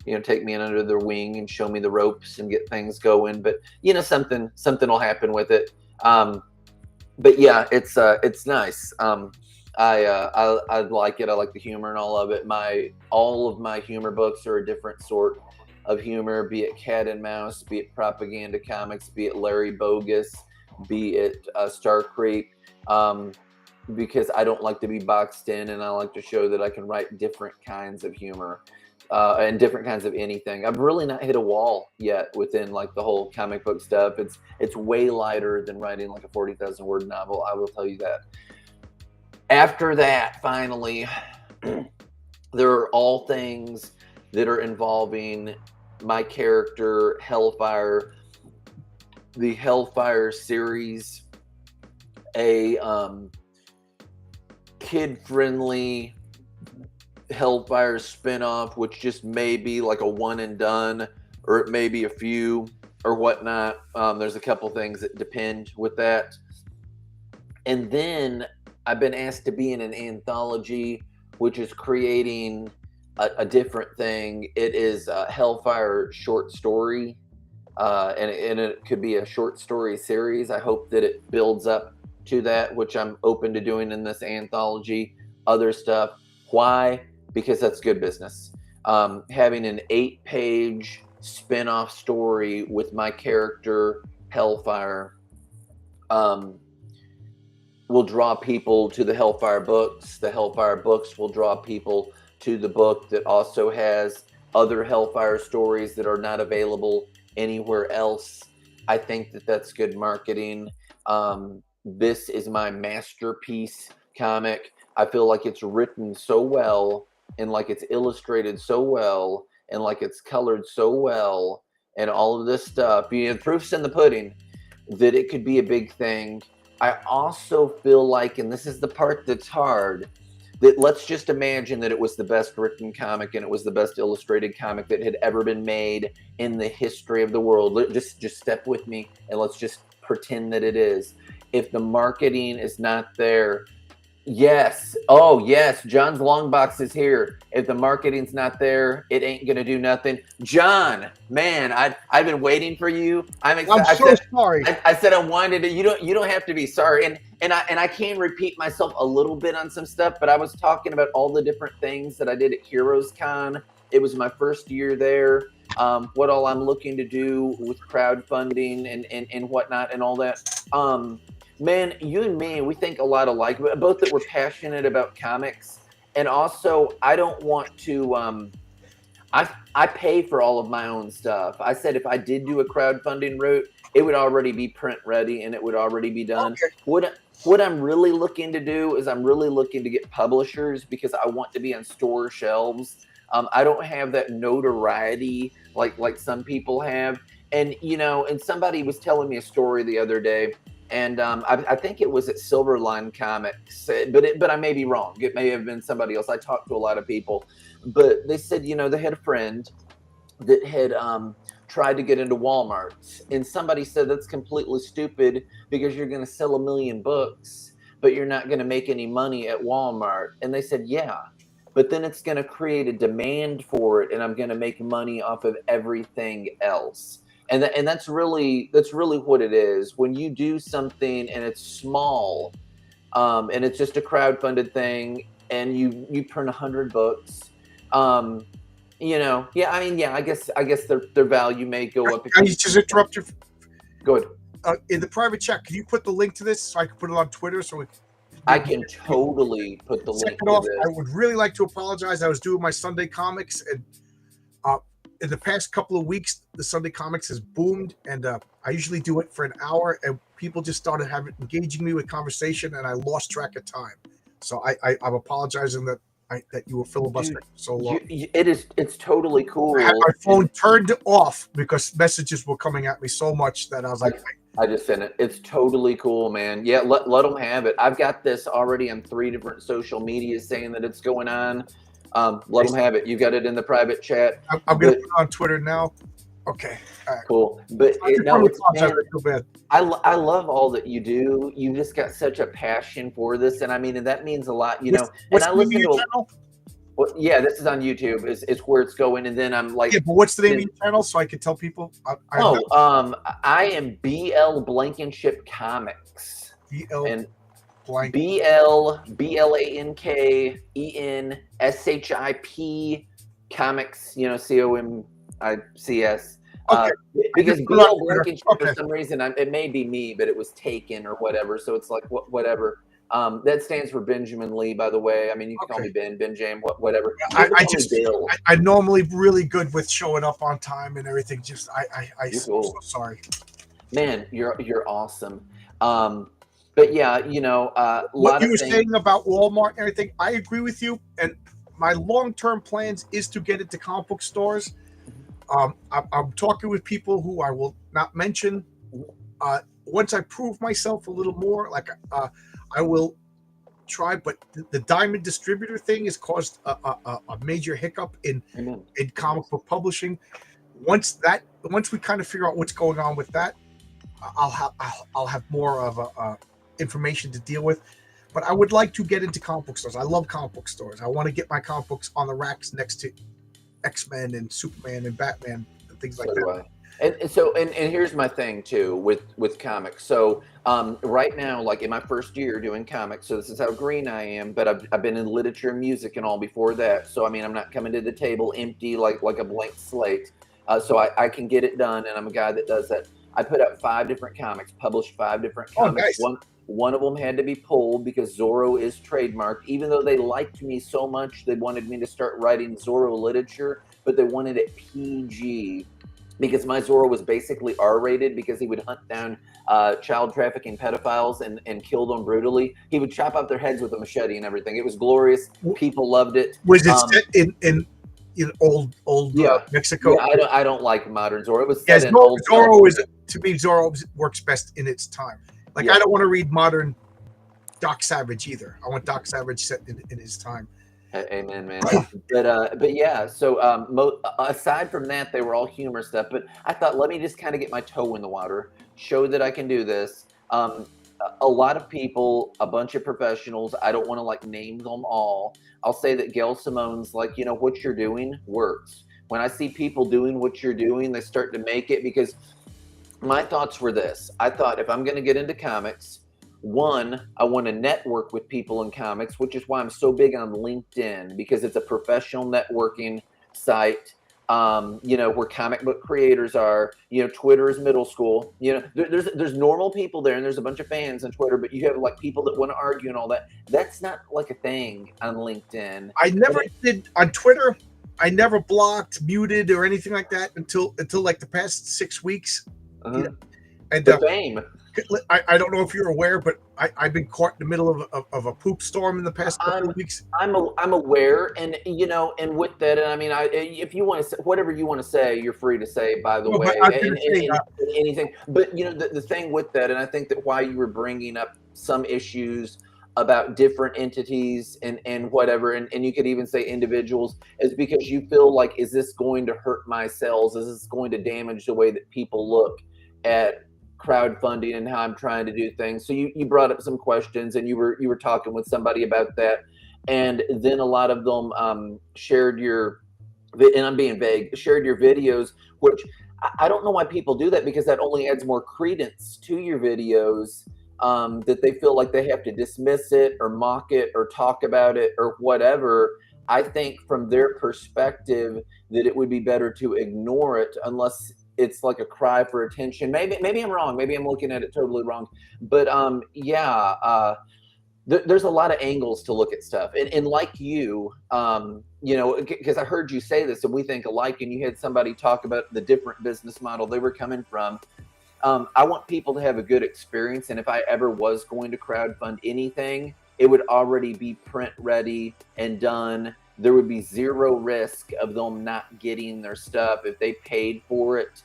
you know, take me in under their wing and show me the ropes and get things going. But, you know, something will happen with it. But yeah, it's nice. I like it. I like the humor and all of it. All of my humor books are a different sort of humor, be it Cat and Mouse, be it propaganda comics, be it Larry Bogus, be it Star Creep, because I don't like to be boxed in, and I like to show that I can write different kinds of humor and different kinds of anything. I've really not hit a wall yet within like the whole comic book stuff. It's way lighter than writing like a 40,000 word novel. I will tell you that. After that, finally, there are all things that are involving my character, Hellfire, the Hellfire series, a kid-friendly Hellfire spinoff, which just may be like a one and done, or it may be a few or whatnot. There's a couple things that depend with that. And then I've been asked to be in an anthology, which is creating a different thing. It is a Hellfire short story, and it could be a short story series. I hope that it builds up to that, which I'm open to doing in this anthology. Other stuff. Why? Because that's good business. Having an 8-page spin-off story with my character, Hellfire, will draw people to the Hellfire books. The Hellfire books will draw people to the book that also has other Hellfire stories that are not available anywhere else. I think that that's good marketing. This is my masterpiece comic. I feel like it's written so well, and like it's illustrated so well, and like it's colored so well, and all of this stuff. You know, the proof's in the pudding that it could be a big thing. I also feel like, and this is the part that's hard, that let's just imagine that it was the best written comic and it was the best illustrated comic that had ever been made in the history of the world. Just step with me and let's just pretend that it is. If the marketing is not there, yes. Oh, yes. John's Long Box is here. If the marketing's not there, it ain't gonna do nothing. John, man, I've been waiting for you. I'm sorry. I said I wanted to. You don't have to be sorry. And I can repeat myself a little bit on some stuff, but I was talking about all the different things that I did at Heroes Con. It was my first year there. What all I'm looking to do with crowdfunding and whatnot and all that. Man, you and me, we think a lot alike, both that we're passionate about comics. And also, I don't want to, I pay for all of my own stuff. I said if I did do a crowdfunding route, it would already be print ready and it would already be done. Okay. What I'm really looking to do is I'm really looking to get publishers because I want to be on store shelves. I don't have that notoriety like some people have. And, you know, and somebody was telling me a story the other day. And I think it was at Silverline Comics, but I may be wrong. It may have been somebody else. I talked to a lot of people, but they said, you know, they had a friend that had tried to get into Walmart, and somebody said that's completely stupid because you're going to sell 1 million books, but you're not going to make any money at Walmart. And they said, yeah, but then it's going to create a demand for it, and I'm going to make money off of everything else. And that's really what it is. When you do something and it's small, and it's just a crowdfunded thing, and you print 100 books, you know, yeah. I mean, yeah. I guess their value may go up. Can you just interrupt you? Go ahead. In the private chat, can you put the link to this so I can put it on Twitter? I can totally put the link to this. I would really like to apologize. I was doing my Sunday comics, and in the past couple of weeks, the Sunday Comics has boomed, and I usually do it for an hour, and people just started engaging me with conversation, and I lost track of time. So I'm apologizing that you were filibustering so long. It's totally cool. I had my phone turned off because messages were coming at me so much that I was like, I just sent it. It's totally cool, man. Yeah, let them have it. I've got this already on 3 different social medias saying that it's going on. Let them have it. You got it in the private chat. I'm going to put it on Twitter now. Okay. All right. Cool. But I love all that you do. You just got such a passion for this. And I mean, and that means a lot, you know. And I listen to well, yeah, this is on YouTube. It's where it's going. And then I'm like, yeah, but what's the name of your channel so I can tell people? I am BL Blankenship Comics. BLANKENSHIP Comics, you know, COMICS. Okay. Because BL Blankenship, for some reason, it may be me, but it was taken or whatever. So it's like, whatever. That stands for Benjamin Lee, by the way. I mean, you can call me Ben James, whatever. I'm normally really good with showing up on time and everything. Just I'm so sorry. Man, you're awesome. But yeah, you know, what you were saying about Walmart and everything, I agree with you. And my long-term plans is to get into comic book stores. I'm talking with people who I will not mention. Once I prove myself a little more, like I will try. But the diamond distributor thing has caused a major hiccup in comic book publishing. Once we kind of figure out what's going on with that, I'll have more of a information to deal with. But I would like to get into comic book stores. I love comic book stores. I want to get my comic books on the racks next to X-Men and Superman and Batman and things like that. And so here's my thing too with comics. So right now, like in my first year doing comics, so this is how green I am, but I've been in literature and music and all before that. So I mean, I'm not coming to the table empty like a blank slate. So I can get it done, and I'm a guy that does that. I put out 5 different comics, published 5 different comics. Nice. One of them had to be pulled because Zorro is trademarked. Even though they liked me so much, they wanted me to start writing Zorro literature, but they wanted it PG because my Zorro was basically R-rated because he would hunt down child trafficking pedophiles and kill them brutally. He would chop off their heads with a machete and everything. It was glorious. People loved it. Was it set in old Mexico? Yeah, I don't like modern Zorro. It was set in old Zorro is, to me, Zorro works best in its time. Like, I don't want to read modern Doc Savage either. I want Doc Savage set in his time. Amen, man. but yeah, so aside from that, they were all humor stuff. But I thought, let me just kind of get my toe in the water, show that I can do this. A lot of people, a bunch of professionals, I don't want to like name them all. I'll say that Gail Simone's like, you know, what you're doing works. When I see people doing what you're doing, they start to make it, because my thoughts were this. I thought, if I'm going to get into comics, one, I want to network with people in comics, which is why I'm so big on LinkedIn, because it's a professional networking site. You know, where comic book creators are. You know, Twitter is middle school. You know, there's normal people there, and there's a bunch of fans on Twitter, but you have like people that want to argue and all that. That's not like a thing on LinkedIn. I never did on Twitter. I never blocked, muted, or anything like that until like the past 6 weeks. Uh-huh. Yeah. And the fame. I don't know if you're aware, but I've been caught in the middle of a poop storm in the past couple of weeks. I'm aware, and you know, and with that, and I mean, if you want to say whatever you want to say, you're free to say. By the way, anything. But you know, the thing with that, and I think that why you were bringing up some issues about different entities and whatever, and you could even say individuals, is because you feel like, is this going to hurt my sales? Is this going to damage the way that people look at crowdfunding and how I'm trying to do things? So you brought up some questions, and you were talking with somebody about that, and then a lot of them shared your, and I'm being vague, shared your videos, which I don't know why people do that, because that only adds more credence to your videos, that they feel like they have to dismiss it or mock it or talk about it or whatever. I think from their perspective that it would be better to ignore it, unless it's like a cry for attention. Maybe I'm wrong. Maybe I'm looking at it totally wrong. But there's a lot of angles to look at stuff, and like you, you know, because I heard you say this, and we think alike, and you had somebody talk about the different business model they were coming from. I want people to have a good experience, and if I ever was going to crowdfund anything, it would already be print ready and done. There would be zero risk of them not getting their stuff if they paid for it.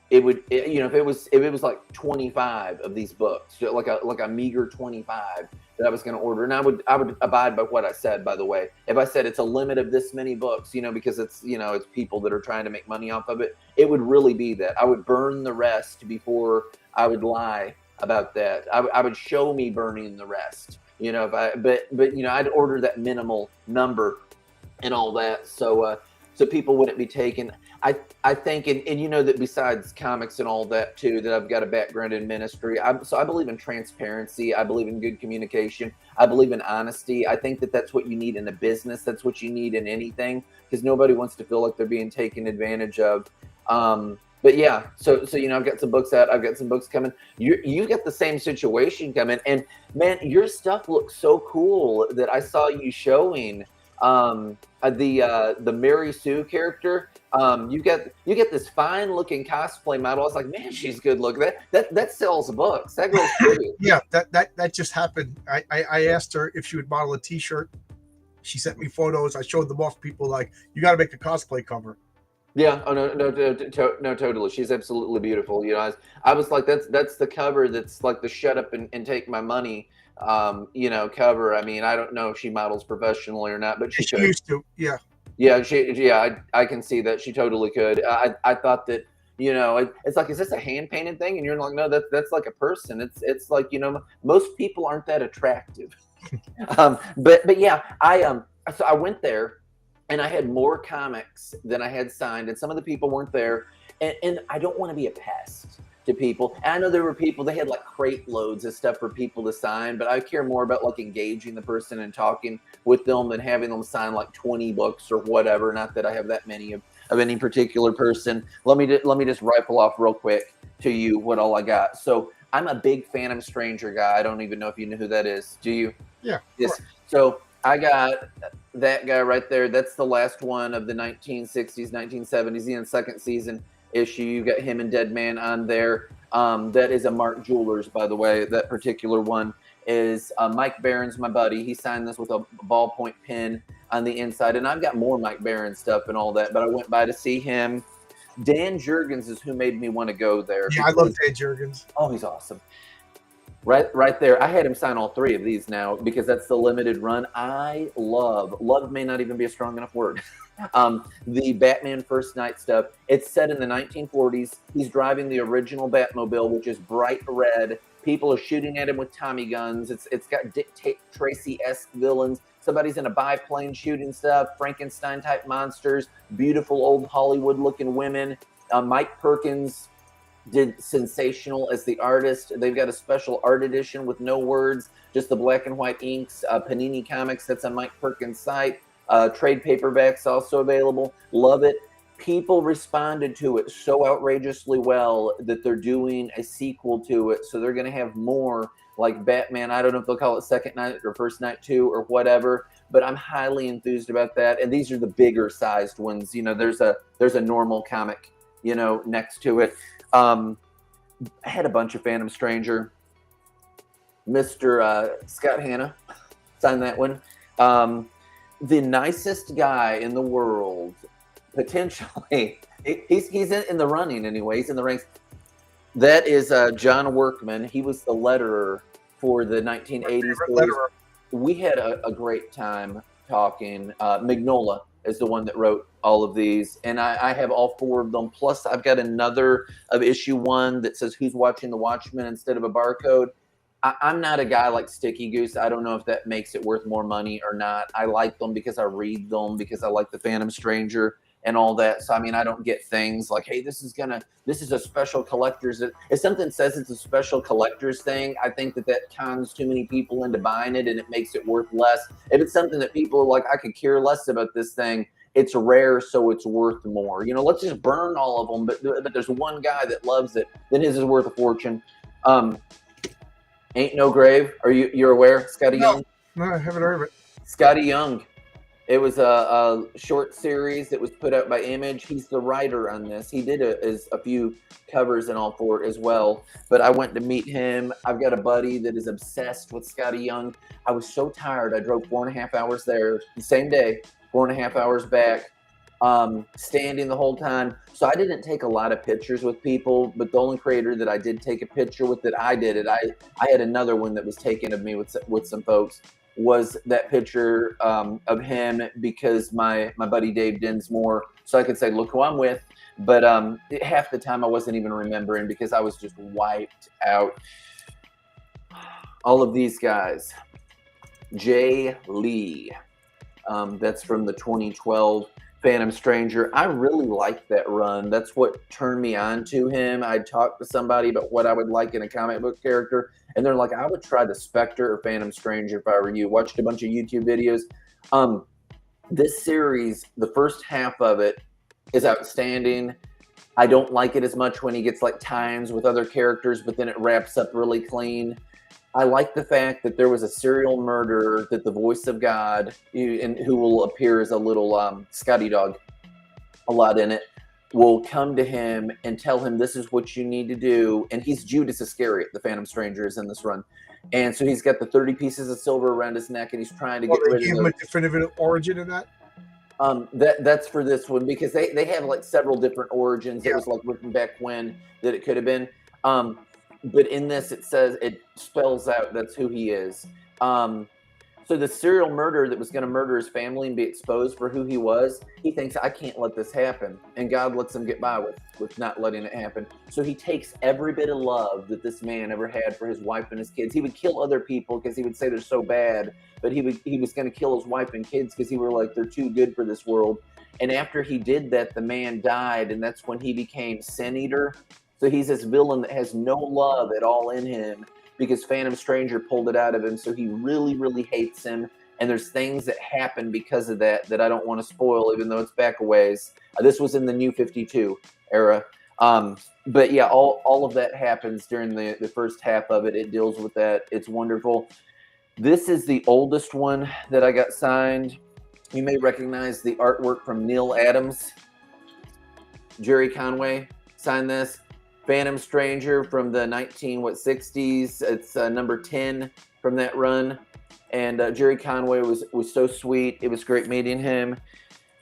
It would, you know, if it was like 25 of these books, like a meager 25 that I was going to order, and I would abide by what I said. By the way, if I said it's a limit of this many books, you know, because it's, you know, it's people that are trying to make money off of it, it would really be that. I would burn the rest before I would lie about that. I would show me burning the rest, you know, but you know, I'd order that minimal number and all that, so people wouldn't be taken. I think, and you know that besides comics and all that too, that I've got a background in ministry. So I believe in transparency. I believe in good communication. I believe in honesty. I think that that's what you need in a business. That's what you need in anything, because nobody wants to feel like they're being taken advantage of. But yeah, so you know, I've got some books out. I've got some books coming. You've got the same situation coming, and man, your stuff looks so cool that I saw you showing the Mary Sue character. You get this fine looking cosplay model. I was like, man, she's good looking. That sells books. That goes through. Yeah, that just happened. I asked her if she would model a T-shirt. She sent me photos. I showed them off. People like, you got to make a cosplay cover. Yeah. Oh no, totally. She's absolutely beautiful. You know, I was like, that's the cover. That's like the shut up and take my money, you know, cover. I mean, I don't know if she models professionally or not, but she used to. Yeah. Yeah, I can see that she totally could. I thought that, you know, it's like, is this a hand painted thing? And you're like, no, that's like a person. It's like, you know, most people aren't that attractive. But yeah, so I went there and I had more comics than I had signed, and some of the people weren't there, and I don't want to be a pest to people. And I know there were people, they had like crate loads of stuff for people to sign, but I care more about like engaging the person and talking with them than having them sign like 20 books or whatever. Not that I have that many of any particular person. Let me just rifle off real quick to you what all I got. So I'm a big Phantom Stranger guy. I don't even know if you know who that is. Do you? Yeah. Yes. So I got that guy right there. That's the last one of the 1960s, 1970s, in the second season issue. You got him and Dead Man on there. That is a Mark Jewelers, by the way. That particular one is Mike Barron's my buddy. He signed this with a ballpoint pen on the inside, and I've got more Mike Barron stuff and all that, but I went by to see him. Dan Jurgens is who made me want to go there. Yeah, I love Dan Jurgens. Oh, he's awesome. Right there. I had him sign all three of these now because that's the limited run. I love may not even be a strong enough word. The Batman First Night stuff. It's set in the 1940s. He's driving the original Batmobile, which is bright red. People are shooting at him with Tommy guns. It's got Dick Tracy-esque villains. Somebody's in a biplane shooting stuff. Frankenstein type monsters. Beautiful old Hollywood looking women. Mike Perkins did sensational as the artist. They've got a special art edition with no words, just the black and white inks. Panini Comics, that's on Mike Perkins' site. Trade paperbacks also available. Love it. People responded to it so outrageously well that they're doing a sequel to it. So they're going to have more like Batman. I don't know if they'll call it Second Night or First Night 2 or whatever, but I'm highly enthused about that. And these are the bigger sized ones. You know, there's a normal comic, you know, next to it. I had a bunch of Phantom Stranger. Mr. Scott Hanna signed that one. The nicest guy in the world, potentially. He's in the running anyway. He's in the ranks. That is John Workman. He was the letterer for the 1980s. We had a great time talking. Mignola is the one that wrote all of these, and I have all four of them. Plus, I've got another of issue 1 that says "Who's Watching the Watchmen" instead of a barcode. I'm not a guy like Sticky Goose. I don't know if that makes it worth more money or not. I like them because I read them, because I like the Phantom Stranger and all that. So, I mean, I don't get things like, hey, this is a special collector's. If something says it's a special collector's thing, I think that cons too many people into buying it and it makes it worth less. If it's something that people are like, I could care less about this thing, it's rare, so it's worth more. You know, let's just burn all of them. But there's one guy that loves it, then his is worth a fortune. Ain't No Grave. You're aware? Scotty No, Young. no, I haven't heard of it. Scotty Young. It was a short series that was put out by Image. He's the writer on this. He did a few covers and all for it as well. But I went to meet him. I've got a buddy that is obsessed with Scotty Young. I was so tired. I drove 4.5 hours there the same day, 4.5 hours back, standing the whole time. So I didn't take a lot of pictures with people, but the only creator that I did take a picture with that I did it. I had another one that was taken of me with some folks. Was that picture of him because my buddy Dave Dinsmore, so I could say, look who I'm with. But half the time I wasn't even remembering because I was just wiped out. All of these guys. Jay Lee. That's from the 2012 Phantom Stranger. I really liked that run. That's what turned me on to him. I talked to somebody about what I would like in a comic book character, and they're like, I would try the Spectre or Phantom Stranger if I were you. Watched a bunch of YouTube videos. This series, the first half of it is outstanding. I don't like it as much when he gets like tie-ins with other characters, but then it wraps up really clean. I like the fact that there was a serial murderer that the voice of God, and who will appear as a little Scotty dog a lot in it, will come to him and tell him this is what you need to do. And he's Judas Iscariot, the Phantom Stranger, is in this run. And so he's got the 30 pieces of silver around his neck, and he's trying to get rid of him a definitive origin in that. That's for this one because they have like several different origins. It was like written back when that it could have been. But in this, it says, it spells out that's who he is. So the serial murderer that was going to murder his family and be exposed for who he was, he thinks, I can't let this happen. And God lets him get by with not letting it happen. So he takes every bit of love that this man ever had for his wife and his kids. He would kill other people because he would say they're so bad, but he was going to kill his wife and kids because he were like, they're too good for this world. And after he did that, the man died, and that's when he became Sin Eater. So he's this villain that has no love at all in him because Phantom Stranger pulled it out of him. So he really, really hates him. And there's things that happen because of that I don't want to spoil, even though it's back a ways. This was in the New 52 era. But yeah, all of that happens during the first half of it. It deals with that. It's wonderful. This is the oldest one that I got signed. You may recognize the artwork from Neil Adams. Jerry Conway signed this. Phantom Stranger from the 60s. It's number 10 from that run. And Jerry Conway was so sweet. It was great meeting him.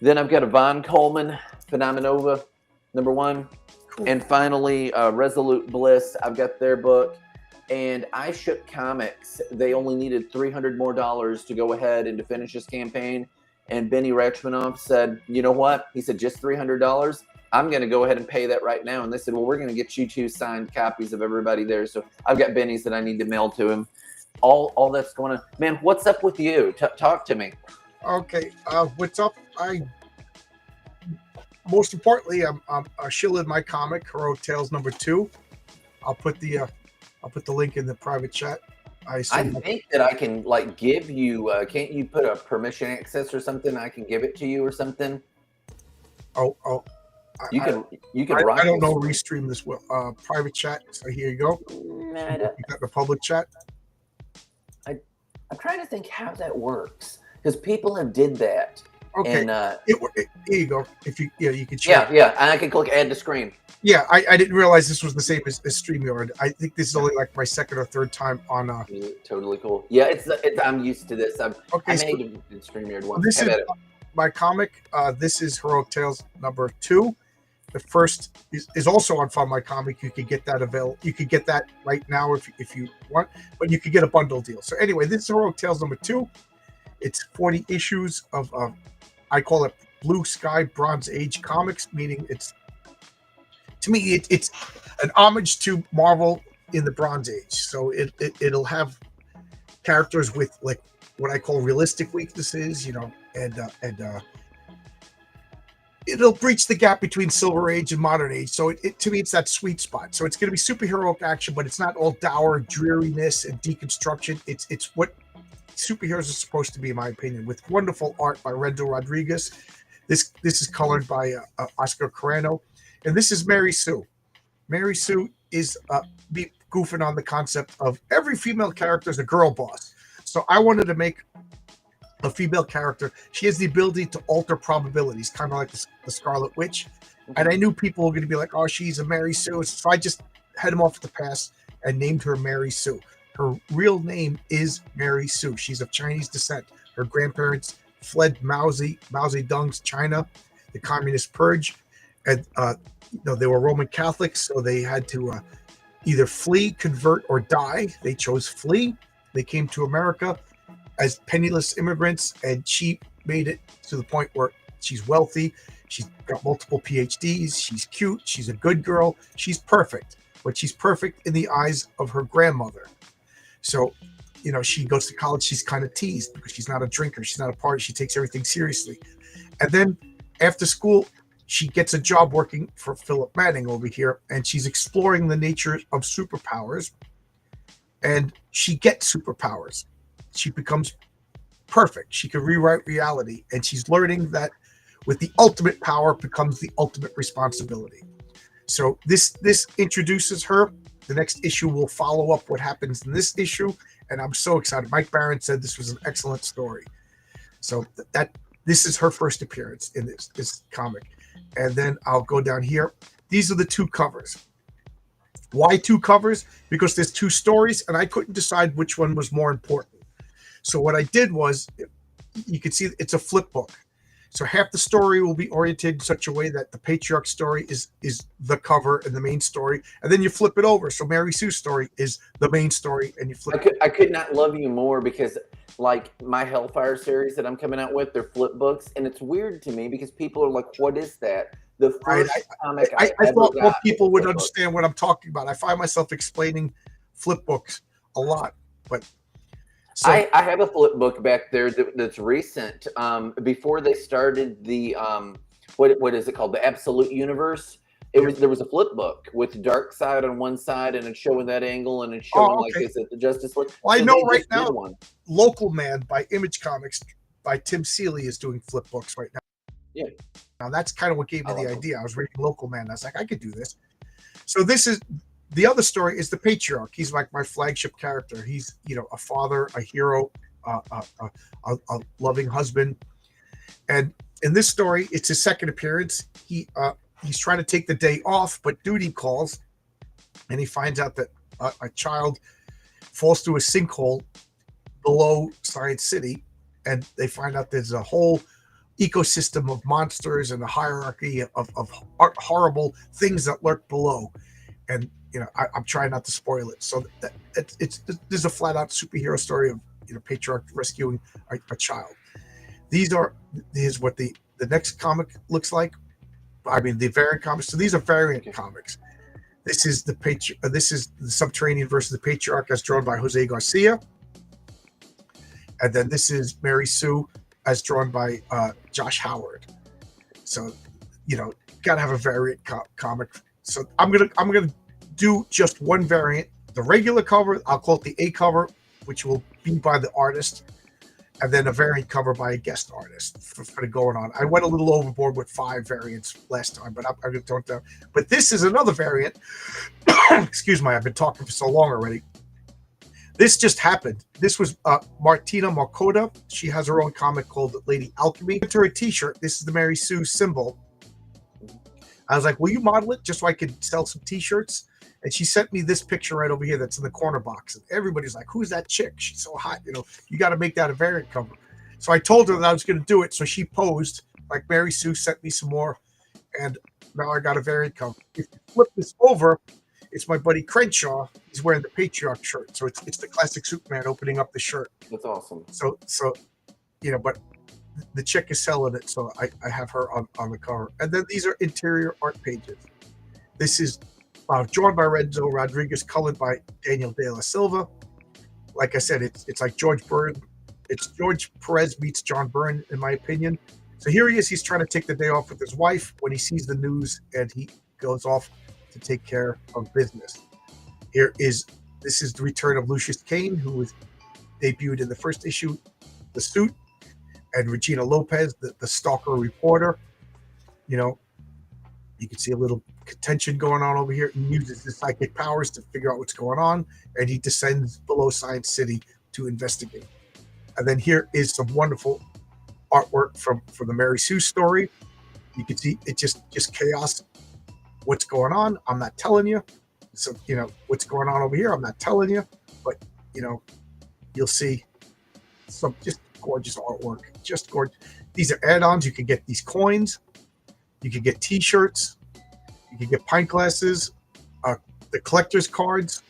Then I've got a Von Coleman, Phenomenova, number 1. Cool. And finally, Resolute Bliss. I've got their book. And I Shook Comics. They only needed $300 more to go ahead and to finish this campaign. And Benny Rachmaninoff said, you know what? He said, just $300. I'm going to go ahead and pay that right now. And they said, well, we're going to get you 2 signed copies of everybody there. So I've got Benny's that I need to mail to him. All that's going on. Man, what's up with you? Talk to me. Okay. What's up? Most importantly, I'm shilling my comic, Heroic Tales number 2. I'll put the link in the private chat. I think that I can like give you, can't you put a permission access or something? I can give it to you or something. Oh. You can. I don't know. Restream this well. Private chat. So here you go. You got the public chat. I'm trying to think how that works because people have did that. Okay. And, here you go. If you you can share. Yeah. And I can click add to screen. Yeah, I didn't realize this was the same as StreamYard. I think this is only like my second or third time on. Totally cool. Yeah, it's I'm used to this. I made StreamYard once. This is my comic. This is Heroic Tales number 2. The first is also on Fund My Comic. You could get that You could get that right now if you want, but you could get a bundle deal. So anyway, this is Heroic Tales number 2. It's 40 issues of I call it Blue Sky Bronze Age comics, meaning it's an homage to Marvel in the Bronze Age. So it'll have characters with like what I call realistic weaknesses, and it'll breach the gap between Silver Age and Modern Age. So to me, it's that sweet spot. So it's going to be superheroic action, but it's not all dour dreariness and deconstruction. It's what superheroes are supposed to be, in my opinion, with wonderful art by Rendell Rodriguez. This is colored by Oscar Carano, and this is Mary Sue. Mary Sue is goofing on the concept of every female character is a girl boss. So I wanted to make a female character. She has the ability to alter probabilities, kind of like the Scarlet Witch. And I knew people were going to be like, oh, she's a Mary Sue. So I just had them off at the pass and named her Mary Sue. Her real name is Mary Sue. She's of Chinese descent. Her grandparents fled Mao Zedong's China, the Communist Purge. And they were Roman Catholics, so they had to either flee, convert, or die. They chose flee. They came to America as penniless immigrants, and she made it to the point where she's wealthy. She's got multiple PhDs. She's cute. She's a good girl. She's perfect, but she's perfect in the eyes of her grandmother. So, she goes to college. She's kind of teased because she's not a drinker. She's not a party. She takes everything seriously. And then after school, she gets a job working for Philip Manning over here, and she's exploring the nature of superpowers. And she gets superpowers. She becomes perfect. She can rewrite reality, and she's learning that with the ultimate power becomes the ultimate responsibility. So this introduces her. The next issue will follow up what happens in this issue, and I'm so excited. Mike Barron said this was an excellent story. So this is her first appearance in this comic. And then I'll go down here. These are the two covers. Why two covers? Because there's two stories, and I couldn't decide which one was more important. So what I did was, you can see it's a flip book. So half the story will be oriented in such a way that the patriarch story is the cover and the main story, and then you flip it over. So Mary Sue's story is the main story, and you flip it. I could not love you more, because like my Hellfire series that I'm coming out with, they're flip books, and it's weird to me because people are like, what is that? The first comic I thought more people would understand what I'm talking about. I find myself explaining flip books a lot, but so I have a flip book back there that's recent. Before they started the what is it called? The Absolute Universe. There was a flip book with Dark Side on one side, and it's showing that angle, and it's showing like is it the Justice League? Well, so I know right now Local Man by Image Comics by Tim Seeley is doing flip books right now. Yeah. Now that's kind of what gave me the idea. I was reading Local Man. I was like, I could do this. So this is the other story is the patriarch. He's like my flagship character. He's a father, a hero, a loving husband. And in this story, it's his second appearance. He's trying to take the day off, but duty calls, and he finds out that a child falls through a sinkhole below Science City, and they find out there's a whole ecosystem of monsters and a hierarchy of horrible things that lurk below. And I'm trying not to spoil it. So there's a flat out superhero story of patriarch rescuing a child. Here's what the next comic looks like. I mean, the variant comics. So these are variant comics. This is the Subterranean versus the Patriarch, as drawn by Jose Garcia. And then this is Mary Sue, as drawn by Josh Howard. So, gotta have a variant comic. So I'm gonna do just one variant. The regular cover, I'll call it the A cover, which will be by the artist, and then a variant cover by a guest artist for the going on. I went a little overboard with 5 variants last time, but I'm going to talk down. But this is another variant. Excuse me, I've been talking for so long already. This just happened. This was Martina Marcoda. She has her own comic called Lady Alchemy. To her t-shirt, this is the Mary Sue symbol. I was like, will you model it just so I could sell some t-shirts? And she sent me this picture right over here that's in the corner box. And everybody's like, who's that chick? She's so hot. You got to make that a variant cover. So I told her that I was going to do it. So she posed, like Mary Sue sent me some more. And now I got a variant cover. If you flip this over, it's my buddy Crenshaw. He's wearing the Patriarch shirt. So it's the classic Superman opening up the shirt. That's awesome. So but the chick is selling it. So I have her on the cover. And then these are interior art pages. This is drawn by Renzo Rodriguez, colored by Daniel De La Silva. Like I said, it's like George Byrne. It's George Perez meets John Byrne, in my opinion. So here he is. He's trying to take the day off with his wife when he sees the news, and he goes off to take care of business. This is the return of Lucius Kane, who was debuted in the first issue, The Suit, and Regina Lopez, the stalker reporter. You can see a little contention going on over here. He uses his psychic powers to figure out what's going on, and he descends below Science City to investigate. And then here is some wonderful artwork from the Mary Sue story. You can see it just chaos. What's going on? I'm not telling you. So what's going on over here? I'm not telling you, but you'll see some just gorgeous artwork. Just gorgeous. These are add-ons. You can get these coins. You can get T-shirts. You can get pint glasses, the collector's cards,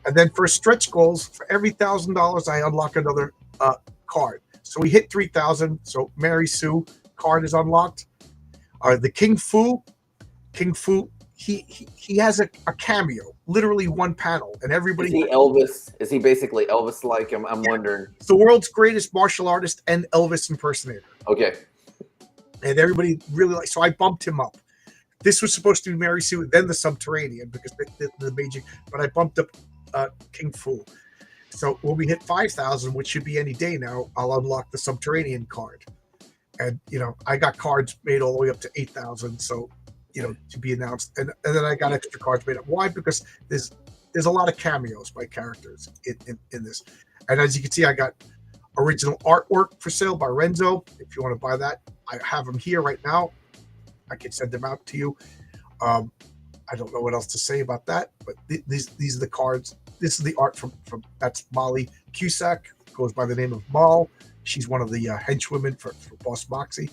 and then for stretch goals, for every $1,000, I unlock another card. So we hit 3,000. So Mary Sue card is unlocked. The King Fu, he has a cameo, literally one panel, and everybody. Is he Elvis? Is he basically Elvis-like? I'm wondering. It's the world's greatest martial artist and Elvis impersonator. Okay. And everybody really so I bumped him up. This was supposed to be Mary Sue, then the Subterranean, because the major, but I bumped up King Fu. So when we hit 5,000, which should be any day now, I'll unlock the Subterranean card. And I got cards made all the way up to 8,000, so to be announced. And then I got extra cards made up. Why? Because there's a lot of cameos by characters in this. And as you can see, I got original artwork for sale by Renzo. If you want to buy that, I have them here right now. I can send them out to you. I don't know what else to say about that, but these are the cards. This is the art from that's Molly Cusack, goes by the name of Mal. She's one of the henchwomen for Boss Moxie.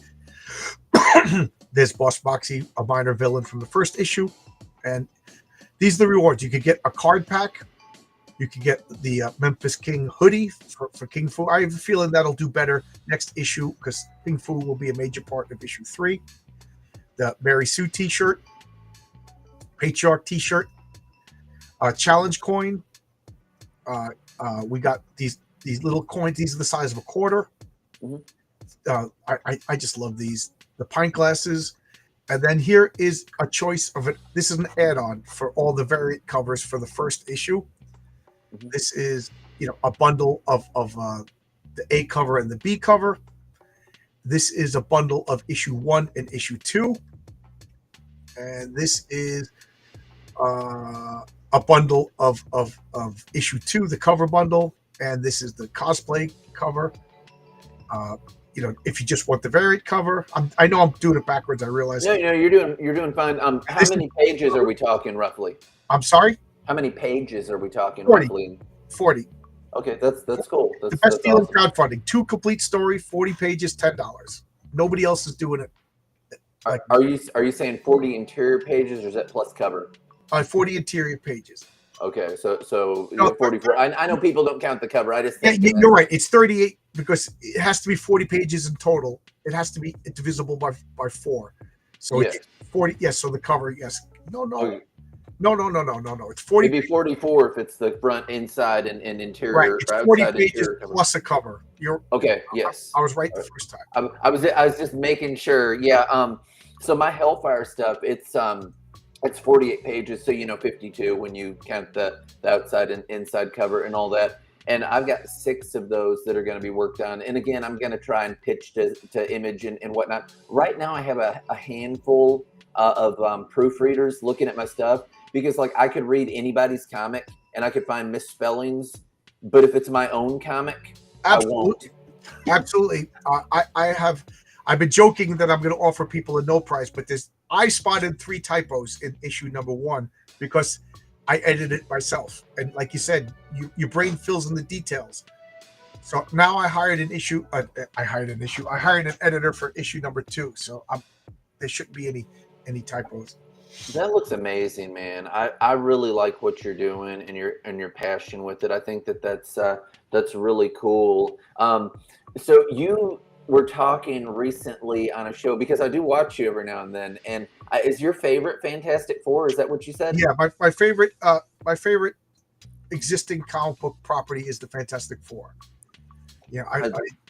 There's Boss Moxie, a minor villain from the first issue. And these are the rewards. You could get a card pack. You could get the Memphis King hoodie for King Fu. I have a feeling that'll do better next issue because King Fu will be a major part of issue 3. The Mary Sue t-shirt, Patriarch t-shirt, challenge coin. We got these little coins. These are the size of a quarter. I just love these. The pint glasses. And then here is a choice of it. This is an add-on for all the variant covers for the first issue. This is, a bundle of the A cover and the B cover. This is a bundle of issue 1 and issue 2. And this is a bundle of issue 2, the cover bundle. And this is the cosplay cover. If you just want the variant cover, I know I'm doing it backwards. I realize. No, you're doing fine. How many pages are we talking roughly? I'm sorry. How many pages are we talking 40. roughly? 40. Okay, that's cool. The best deal in awesome. crowdfunding. 2 complete story, 40 pages, $10. Nobody else is doing it. Are you saying 40 interior pages, or is that plus cover? 40 interior pages. Okay, so 44. I know people don't count the cover. I just think you're right. It's 38 because it has to be 40 pages in total. It has to be divisible by 4. So yes. It's 40. Yes. So the cover. Yes. No. Okay. No. It's 40. It'd be 44 if it's the front, inside, and interior. Right. It's 40 pages plus a cover. You're okay. Yes. I was right the first time. I was just making sure. Yeah. So my Hellfire stuff, it's 48 pages, so 52 when you count the outside and inside cover and all that. And I've got 6 of those that are going to be worked on. And again, I'm going to try and pitch to Image and whatnot. Right now, I have a handful of proofreaders looking at my stuff because, I could read anybody's comic and I could find misspellings. But if it's my own comic, absolutely, I won't. Absolutely. I've been joking that I'm going to offer people a no price, but I spotted 3 typos in issue number 1 because I edited it myself. And like you said, your brain fills in the details. So now I hired an editor for issue number 2. So there shouldn't be any typos. That looks amazing, man. I really like what you're doing and your passion with it. I think that's really cool. So you were talking recently on a show, because I do watch you every now and then. And is your favorite Fantastic Four? Is that what you said? Yeah, my favorite existing comic book property is the Fantastic Four. Yeah,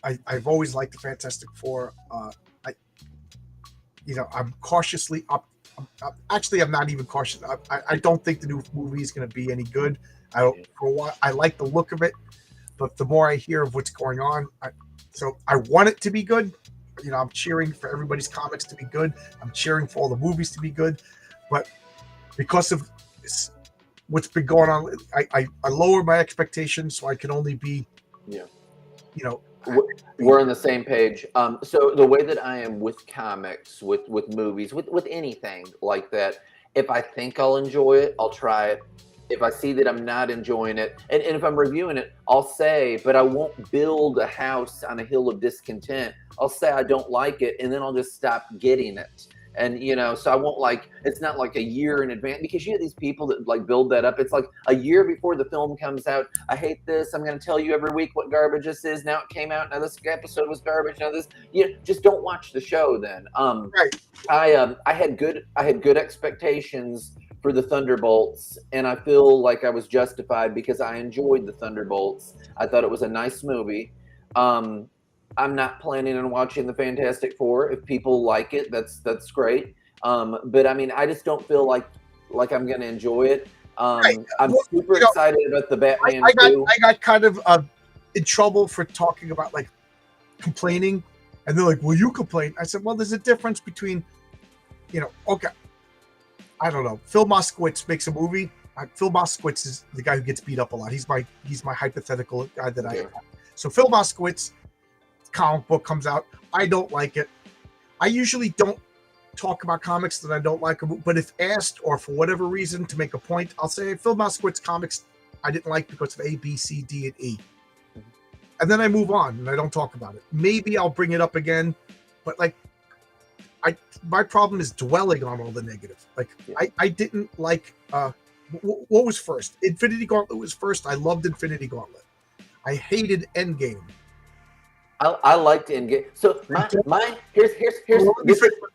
I've always liked the Fantastic Four. I'm cautiously up. Actually, I'm not even cautious. I don't think the new movie is going to be any good. For a while, I like the look of it, but the more I hear of what's going on, so I want it to be good. I'm cheering for everybody's comics to be good. I'm cheering for all the movies to be good, but because of what's been going on, I lower my expectations so I can only be, Yeah. you know, We're on the same page. So the way that I am with comics, with movies, with anything like that, if I think I'll enjoy it, I'll try it. If I see that I'm not enjoying it, and if I'm reviewing it, I'll say, but I won't build a house on a hill of discontent. I'll say I don't like it, and then I'll just stop getting it. And so I won't it's not like a year in advance, because you have these people that like build that up. It's like a year before the film comes out. I hate this. I'm going to tell you every week what garbage this is. Now it came out. Now this episode was garbage. Now this, just don't watch the show then. right. I had good expectations for the Thunderbolts, and I feel like I was justified because I enjoyed the Thunderbolts. I thought it was a nice movie. I'm not planning on watching the Fantastic Four. If people like it, that's great. But I mean, I just don't feel like I'm going to enjoy it. Right. I'm super excited about the Batman I got kind of in trouble for talking about like complaining, and they're like, "Well, you complain." I said, "Well, there's a difference between, okay, I don't know. Phil Moskowitz makes a movie. Phil Moskowitz is the guy who gets beat up a lot. He's my hypothetical guy that I have. So Phil Moskowitz comic book comes out. I don't like it. I usually don't talk about comics that I don't like, but if asked or for whatever reason to make a point, I'll say Phil Moskowitz comics I didn't like because of A, B, C, D, and E. And then I move on and I don't talk about it. Maybe I'll bring it up again, but like my problem is dwelling on all the negative. Like I didn't like what was first? Infinity Gauntlet was first. I loved Infinity Gauntlet. I hated Endgame. I liked Endgame. So my here's this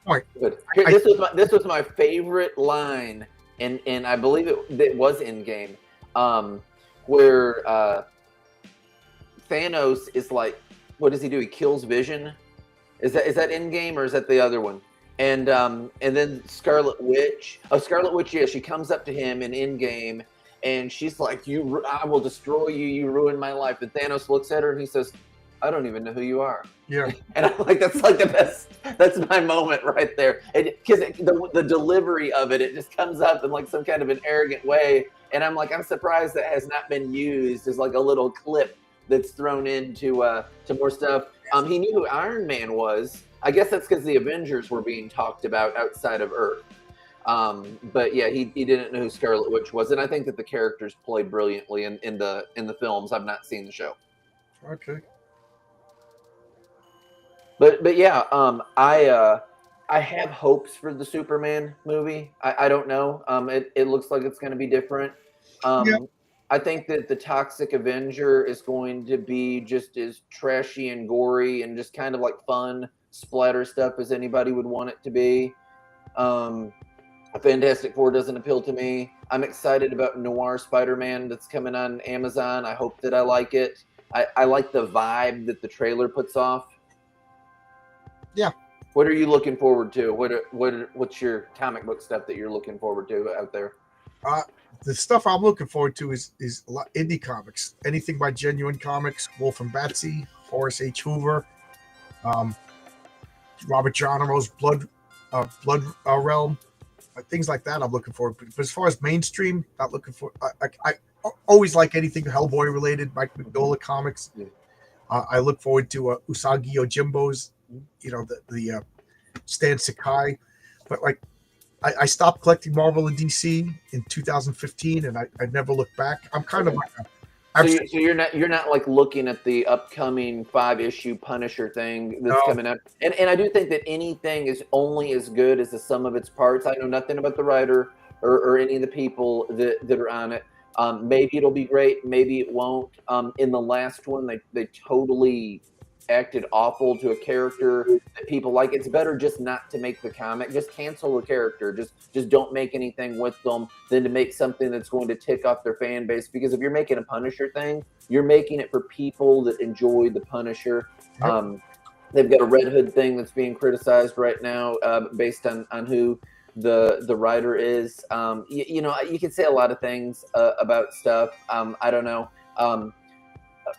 point. Good. This was my favorite line, and I believe it was Endgame, where Thanos is like, what does he do? He kills Vision. Is that Endgame or is that the other one? And then Scarlet Witch. Oh, Scarlet Witch. Yeah, she comes up to him in Endgame, and she's like, I will destroy you. You ruined my life. And Thanos looks at her and he says, I don't even know who you are. Yeah. And I'm like, that's like the best. That's my moment right there. Because the delivery of it just comes up in like some kind of an arrogant way. And I'm like, I'm surprised that has not been used as like a little clip that's thrown into to more stuff. He knew who Iron Man was. I guess that's because the Avengers were being talked about outside of Earth. But yeah, he didn't know who Scarlet Witch was. And I think that the characters played brilliantly in the films. I've not seen the show. Okay. But yeah, I have hopes for the Superman movie. I don't know. It looks like it's going to be different. I think that the Toxic Avenger is going to be just as trashy and gory and just kind of like fun splatter stuff as anybody would want it to be. Fantastic Four doesn't appeal to me. I'm excited about Noir Spider-Man that's coming on Amazon. I hope that I like it. I like the vibe that the trailer puts off. Yeah. What are you looking forward to? What's your comic book stuff that you're looking forward to out there? The stuff I'm looking forward to is a lot indie comics. Anything by Genuine Comics, Wolf and Batsy, Horace H. Hoover, Robert Geronimo's Blood Realm, things like that. I'm looking forward. But as far as mainstream, not looking for. I always like anything Hellboy related. Mike Mignola comics. Yeah. I look forward to Usagi Yojimbo's. The Stan Sakai, but like I stopped collecting Marvel and DC in 2015, and I never looked back. I'm kind of like so you're not like looking at the upcoming 5-issue Punisher thing that's coming out, and I do think that anything is only as good as the sum of its parts. I know nothing about the writer or any of the people that are on it. Maybe it'll be great, maybe it won't. In the last one, they totally acted awful to a character that people like. It's better just not to make the comic. Just cancel the character. Just don't make anything with them than to make something that's going to tick off their fan base. Because if you're making a Punisher thing, you're making it for people that enjoy the Punisher. Yep. They've got a Red Hood thing that's being criticized right now based on who the writer is. You can say a lot of things about stuff. I don't know.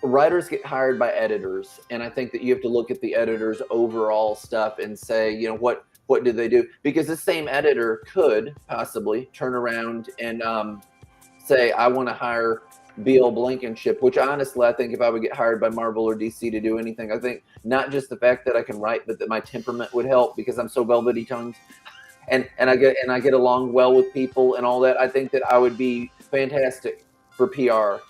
writers get hired by editors, and I think that you have to look at the editor's overall stuff and say, you know, what did they do? Because the same editor could possibly turn around and say, I want to hire B.L. Blankenship, which honestly, I think if I would get hired by Marvel or DC to do anything, I think not just the fact that I can write, but that my temperament would help because I'm so velvety tongued, and I get along well with people and all that. I think that I would be fantastic for PR.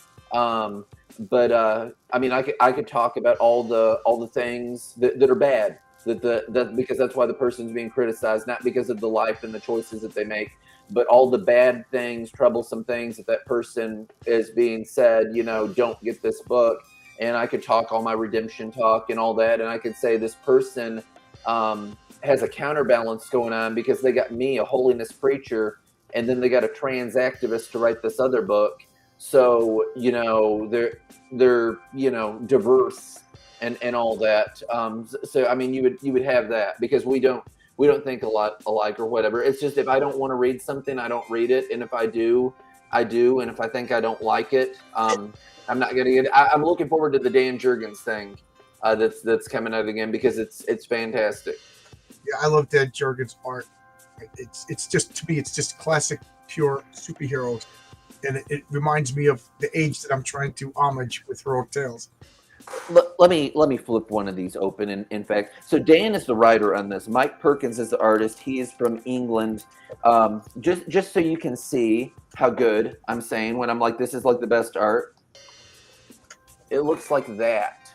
But I mean, I could talk about all the things that are bad, that because that's why the person's being criticized, not because of the life and the choices that they make, but all the bad things, troublesome things that person is being said, you know, don't get this book. And I could talk all my redemption talk and all that, and I could say this person has a counterbalance going on because they got me, a holiness preacher, and then they got a trans activist to write this other book. So, you know, they're you know, diverse and all that. So I mean, you would have that because we don't think a lot alike or whatever. It's just if I don't want to read something, I don't read it, and if I do, I do. And if I think I don't like it, I'm not gonna get it. I'm looking forward to the Dan Jurgens thing that's coming out again because it's fantastic. Yeah, I love Dan Jurgens' art. It's just, to me, it's just classic, pure superheroes. And it reminds me of the age that I'm trying to homage with Heroic Tales. Let me flip one of these open. In fact, so Dan is the writer on this. Mike Perkins is the artist. He is from England. Just so you can see how good I'm saying when I'm like, this is like the best art. It looks like that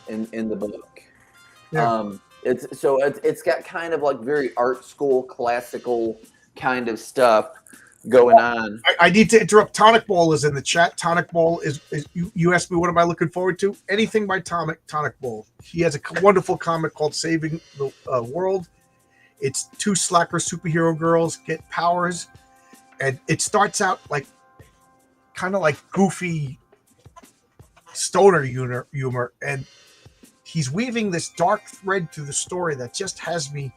in the book. Yeah. It's got kind of like very art school, classical kind of stuff going on. I need to interrupt. Tonic Ball is in the chat. Tonic Ball is you asked me what am I looking forward to? Anything by Tonic Ball. He has a wonderful comic called Saving the World. It's two slacker superhero girls get powers, and it starts out like kind of like goofy stoner humor, and he's weaving this dark thread through the story that just has me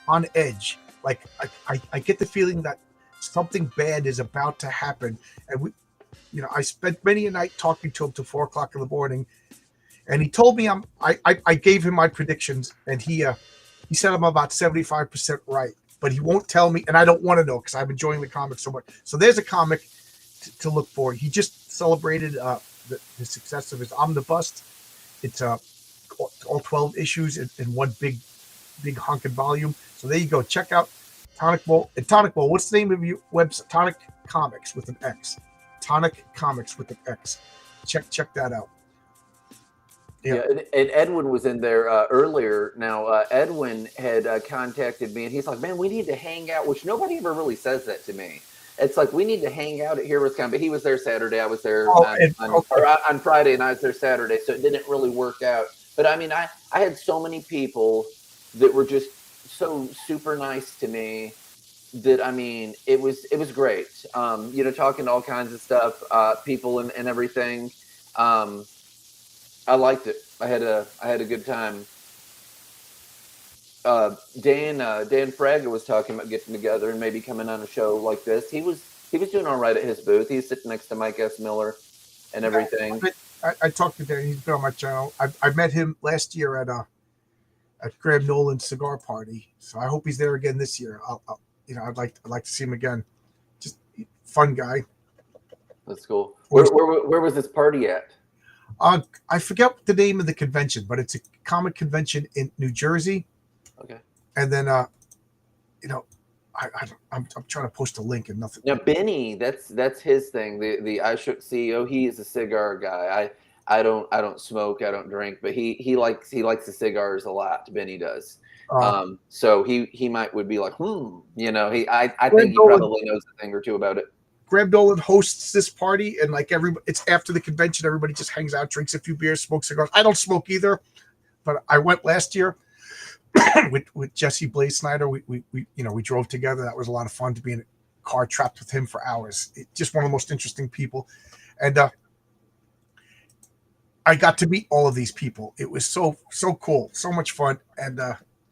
on edge. Like I get the feeling that something bad is about to happen, and I spent many a night talking to him till 4 o'clock in the morning, and he told me I gave him my predictions, and he said I'm about 75% right, but he won't tell me, and I don't want to know because I'm enjoying the comic so much. So there's a comic to look for. He just celebrated the success of his omnibus. It's all 12 issues in one big honking volume. So there you go. Check out Tonic Ball. And Tonic Ball, what's the name of your website? Tonic Comics with an X. Tonic Comics with an X. Check that out. Yeah, and Edwin was in there earlier. Now, Edwin had contacted me, and he's like, man, we need to hang out, which nobody ever really says that to me. It's like, we need to hang out at Heroes Con, but he was there Saturday. I was there on Friday, and I was there Saturday, so it didn't really work out. But, I mean, I had so many people that were just so super nice to me that, I mean, it was great. Talking to all kinds of stuff, people and everything. I liked it. I had a good time. Dan Fraga was talking about getting together and maybe coming on a show like this. He was doing all right at his booth. He's sitting next to Mike S. Miller and everything. I talked to Dan. He's been on my channel. I met him last year at Graham Nolan's cigar party. So I hope he's there again this year. I'd like to see him again. Just fun guy. That's cool. Where was this party at? I forget the name of the convention, but it's a comic convention in New Jersey. Okay. And then, I'm trying to post a link and nothing. Now, Benny, that's his thing. The I Shook CEO. He is a cigar guy. I don't smoke. I don't drink, but he likes the cigars a lot. Benny does. So he would be like, I think he probably knows a thing or two about it. Graham Nolan hosts this party, and it's after the convention. Everybody just hangs out, drinks a few beers, smokes cigars. I don't smoke either, but I went last year with Jesse Blaze Snyder. We drove together. That was a lot of fun to be in a car trapped with him for hours. Just one of the most interesting people, and I got to meet all of these people. It was so cool, so much fun. And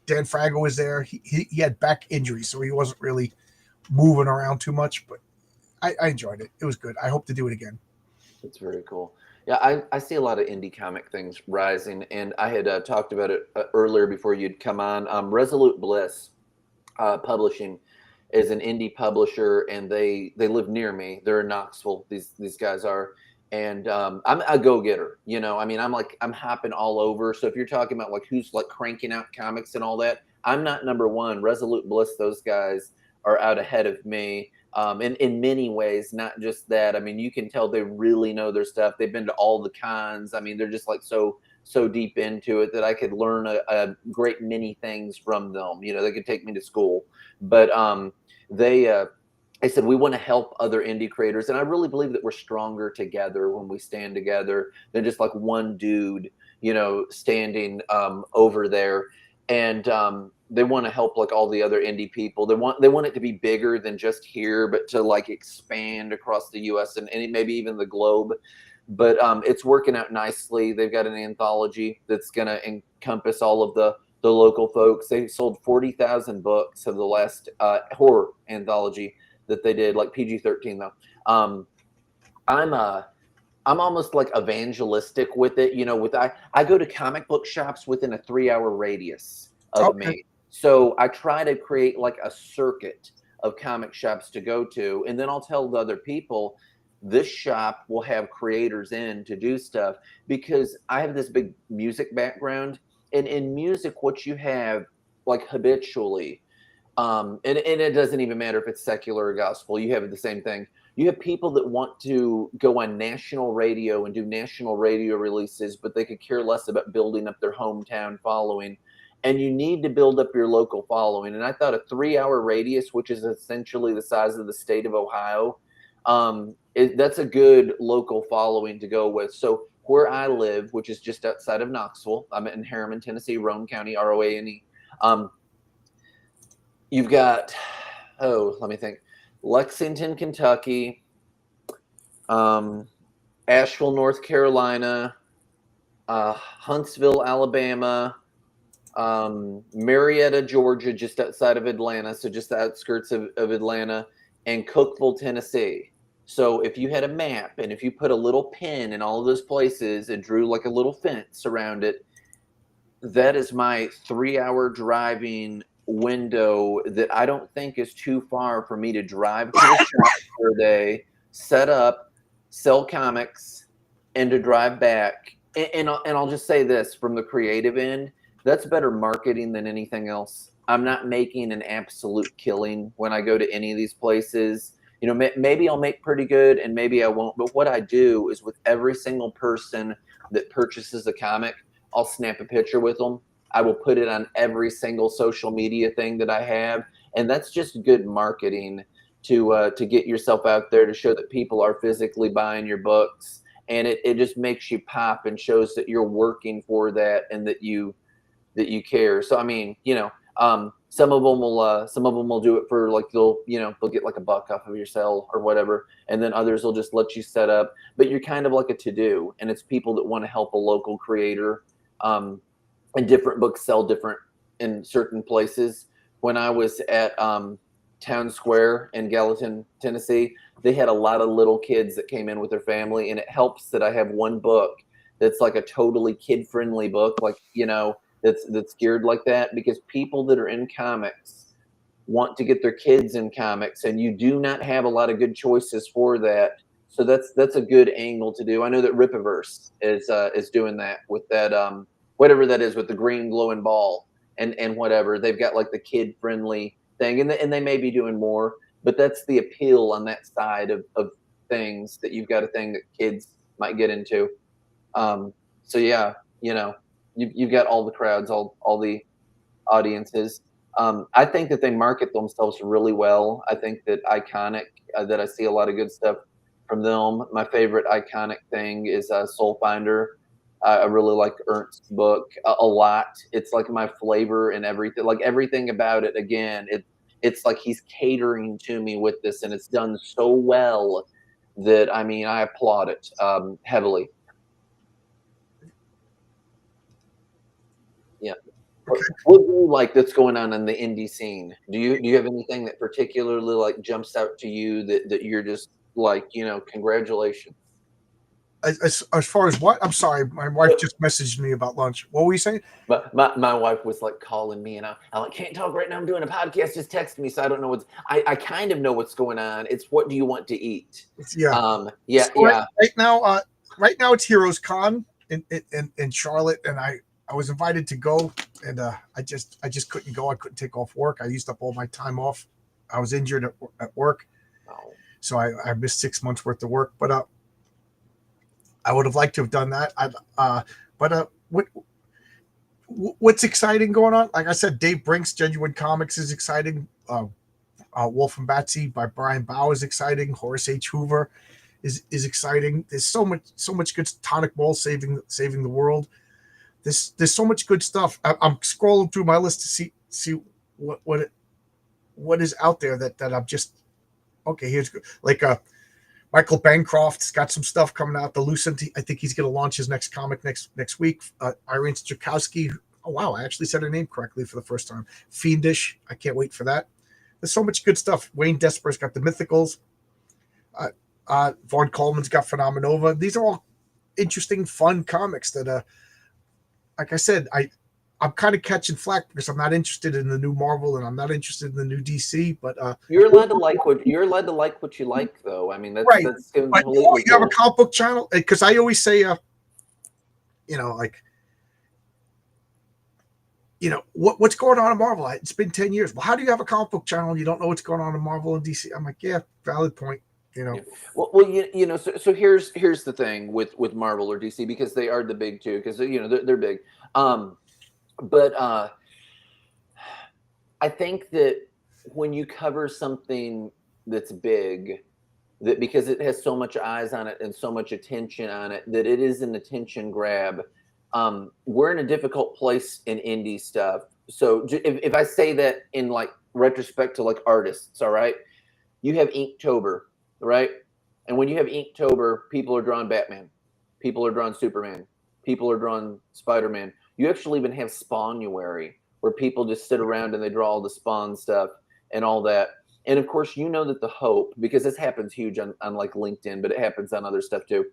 Dan Fraga was there. He had back injury, so he wasn't really moving around too much, but I enjoyed it. It was good. I hope to do it again. That's very cool. Yeah, I see a lot of indie comic things rising, and I had talked about it earlier before you'd come on. Resolute Bliss Publishing is an indie publisher, and they live near me. They're in Knoxville. These guys are, and I'm a go getter. You know, I mean, I'm hopping all over. So if you're talking about like who's like cranking out comics and all that, I'm not number one. Resolute Bliss, those guys are out ahead of me. In many ways, not just that. I mean, you can tell they really know their stuff. They've been to all the cons. I mean, they're just like so deep into it that I could learn a great many things from them. You know, they could take me to school, but they said we want to help other indie creators, and I really believe that we're stronger together when we stand together than just like one dude, you know, standing over there. And they want to help like all the other indie people. They want it to be bigger than just here, but to like expand across the U.S. and maybe even the globe. But it's working out nicely. They've got an anthology that's going to encompass all of the local folks. They sold 40,000 books of the last horror anthology that they did, like PG-13 though. I'm I'm almost like evangelistic with it, you know. With I go to comic book shops within a 3-hour radius of Okay. me, so I try to create like a circuit of comic shops to go to, and then I'll tell the other people this shop will have creators in to do stuff because I have this big music background, and in music, what you have like habitually and it doesn't even matter if it's secular or gospel, you have the same thing. You have people that want to go on national radio and do national radio releases, but they could care less about building up their hometown following. And you need to build up your local following. And I thought a 3-hour radius, which is essentially the size of the state of Ohio, that's a good local following to go with. So where I live, which is just outside of Knoxville, I'm in Harriman, Tennessee, Roane County, Roane. You've got, let me think, Lexington, Kentucky, Asheville, North Carolina, Huntsville, Alabama, Marietta, Georgia, just outside of Atlanta, so just the outskirts of Atlanta, and Cookeville, Tennessee. So if you had a map and if you put a little pin in all of those places and drew like a little fence around it, that is my 3-hour driving window that I don't think is too far for me to drive to the shop for a day, set up, sell comics, and to drive back. And I'll just say this from the creative end, that's better marketing than anything else. I'm not making an absolute killing when I go to any of these places. You know, maybe I'll make pretty good and maybe I won't. But what I do is with every single person that purchases a comic, I'll snap a picture with them. I will put it on every single social media thing that I have. And that's just good marketing to get yourself out there to show that people are physically buying your books. And it just makes you pop and shows that you're working for that and that you care. So I mean, you know, some of them will do it for like they'll get like $1 off of your sale or whatever, and then others will just let you set up. But you're kind of like a to-do, and it's people that want to help a local creator. And different books sell different in certain places. When I was at Town Square in Gallatin, Tennessee, they had a lot of little kids that came in with their family, and it helps that I have one book that's like a totally kid-friendly book, like, you know, that's geared like that, because people that are in comics want to get their kids in comics, and you do not have a lot of good choices for that. So that's a good angle to do. I know that Ripiverse is doing that with that whatever that is with the green glowing ball and whatever. They've got like the kid friendly thing, and they may be doing more, but that's the appeal on that side of things, that you've got a thing that kids might get into. So yeah, you know, you've got all the crowds, all the audiences. I think that they market themselves really well. I think that Iconic, that I see a lot of good stuff from them. My favorite Iconic thing is Soul Finder. I really like Ernst's book a lot. It's like my flavor and everything. Like everything about it. Again, it's like he's catering to me with this, and it's done so well that I mean I applaud it heavily. Yeah. What do you like that's going on in the indie scene? Do you have anything that particularly like jumps out to you that you're just like, congratulations? As far as what? I'm sorry, my wife just messaged me about lunch. What were you saying? But my wife was like calling me, and I like, can't talk right now. I'm doing a podcast. Just text me, so I don't know what's. I kind of know what's going on. It's what do you want to eat? Yeah, Yeah, so yeah. Right now it's Heroes Con in Charlotte, and I was invited to go, and I just couldn't go. I couldn't take off work. I used up all my time off. I was injured at work, Oh. so I missed 6 months worth of work. But I would have liked to have done that. What's exciting going on? Like I said, Dave Brink's Genuine Comics is exciting. Wolf and Batsy by Brian Bow is exciting. Horace H. Hoover is exciting. There's so much good. Tonic Ball saving the world. There's so much good stuff. I'm scrolling through my list to see what is out there that I'm just okay. Here's good. Like Michael Bancroft's got some stuff coming out. The Lucent, I think he's going to launch his next comic next week. Irene Strakowski. Oh wow, I actually said her name correctly for the first time. Fiendish. I can't wait for that. There's so much good stuff. Wayne Desper's got the Mythicals. Vaughn Coleman's got Phenomenova. These are all interesting, fun comics that, like I said, I'm kind of catching flack because I'm not interested in the new Marvel and I'm not interested in the new DC. But you're allowed to like what you like, though. I mean, that's right. That's but you have a comic book channel, because I always say, what's going on in Marvel? It's been 10 years. Well, how do you have a comic book channel and you don't know what's going on in Marvel and DC? I'm like, yeah, valid point. Yeah. Well, so here's the thing with Marvel or DC, because they are the big two, because they're big. But I think that when you cover something that's big, that because it has so much eyes on it and so much attention on it, that it is an attention grab. We're in a difficult place in indie stuff. So if I say that in like retrospect to like artists, all right, you have Inktober, right? And when you have Inktober, people are drawing Batman, people are drawing Superman, people are drawing Spider-Man. You actually even have Spawnuary, where people just sit around and they draw all the Spawn stuff and all that. And of course, that the hope, because this happens huge on like LinkedIn, but it happens on other stuff too.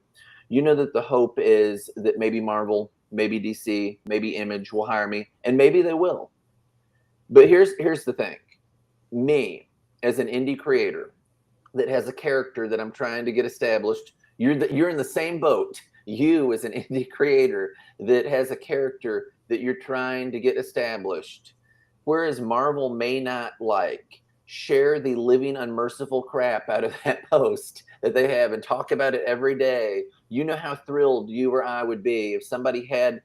That the hope is that maybe Marvel, maybe DC, maybe Image will hire me, and maybe they will. But here's the thing. Me, as an indie creator that has a character that I'm trying to get established, you're in the same boat. You, as an indie creator that has a character that you're trying to get established, whereas Marvel may not share the living unmerciful crap out of that post that they have and talk about it every day. You know how thrilled you or I would be if somebody had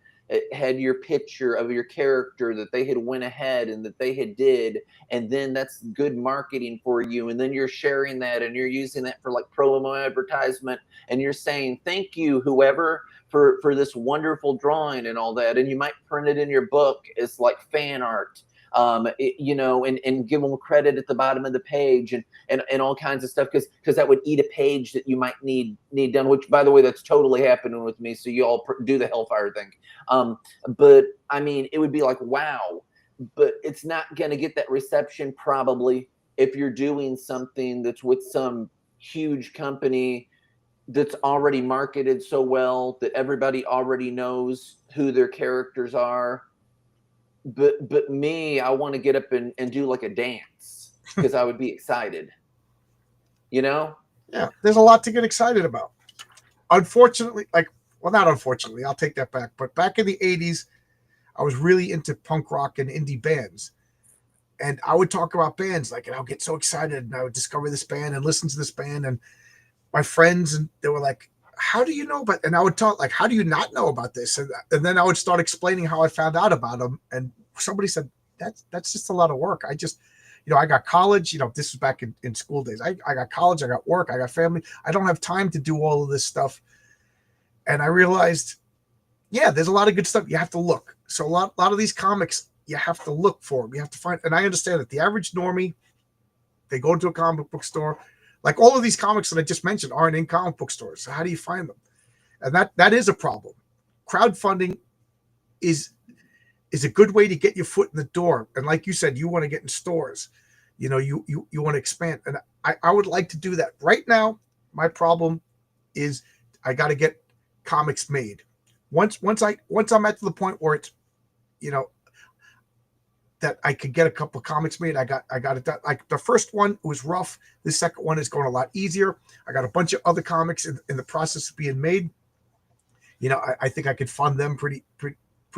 your picture of your character that they had went ahead and that they had did, and then that's good marketing for you, and then you're sharing that and you're using that for like promo advertisement, and you're saying thank you whoever for this wonderful drawing and all that, and you might print it in your book as like fan art, and give them credit at the bottom of the page and all kinds of stuff, because that would eat a page that you might need done, which by the way, that's totally happening with me. So you all do the Hellfire thing. But I mean, it would be like, wow, but it's not going to get that reception probably if you're doing something that's with some huge company that's already marketed so well that everybody already knows who their characters are. But me, I want to get up and do like a dance because I would be excited. Yeah, there's a lot to get excited about. Unfortunately, not unfortunately, I'll take that back. But back in the 80s, I was really into punk rock and indie bands. And I would talk about bands, and I'll get so excited, and I would discover this band and listen to this band. And my friends, and they were like, how do you know about, and I would talk how do you not know about this? And then I would start explaining how I found out about them. And somebody said, that's just a lot of work. I just, I got college, this was back in school days. I got college, I got work, I got family. I don't have time to do all of this stuff. And I realized, yeah, there's a lot of good stuff. You have to look. So a lot of these comics, you have to look for them. You have to find, and I understand that the average normie, they go to a comic book store. Like all of these comics that I just mentioned aren't in comic book stores. So how do you find them? And that is a problem. Crowdfunding is is a good way to get your foot in the door. And like you said, you want to get in stores, you know, you want to expand. And I would like to do that. Right now, my problem is I got to get comics made. Once I'm at the point where it's, you know, that I could get a couple of comics made, I got it done. Like the first one was rough. The second one is going a lot easier. I got a bunch of other comics in the process of being made. You know, I think I could fund them pretty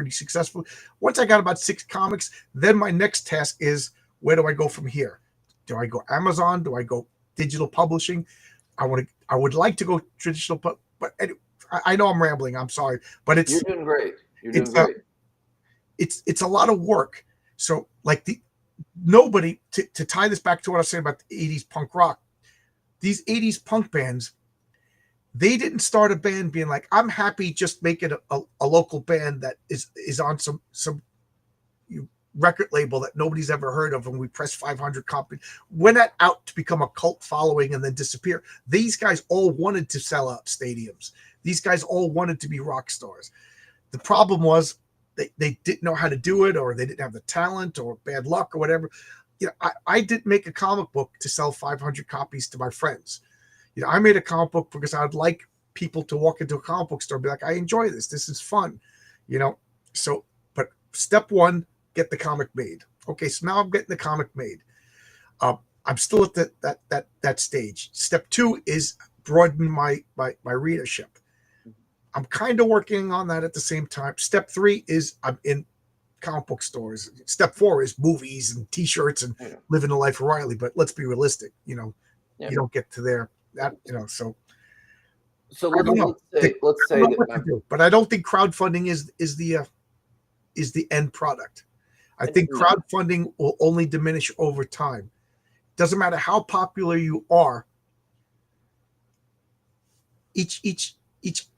successfully. Once I got about 6 comics, then my next task is, where do I go from here? Do I go Amazon? Do I go digital publishing? I would like to go traditional, but I know I'm rambling. I'm sorry, but you're doing great. You're doing it's great. It's a lot of work. So like nobody to tie this back to what I was saying about the 80s punk rock. These 80s punk bands, they didn't start a band being like, I'm happy just making a local band that is on some record label that nobody's ever heard of, and we press 500 copies. Went that out to become a cult following and then disappear. These guys all wanted to sell out stadiums. These guys all wanted to be rock stars. The problem was they didn't know how to do it, or they didn't have the talent, or bad luck, or whatever. You know, I didn't make a comic book to sell 500 copies to my friends. You know, I made a comic book because I'd like people to walk into a comic book store and be like, I enjoy this. This is fun. You know, so, but step one, get the comic made. Okay, so now I'm getting the comic made. I'm still at that stage. Step 2 is broaden my readership. I'm kind of working on that at the same time. Step 3 is I'm in comic book stores. Step 4 is movies and T-shirts and living the life of Riley. But let's be realistic. You know, you don't get to there. That, you know, so let's say that. But I don't think crowdfunding is the end product. I think crowdfunding will only diminish over time. Doesn't matter how popular you are. Each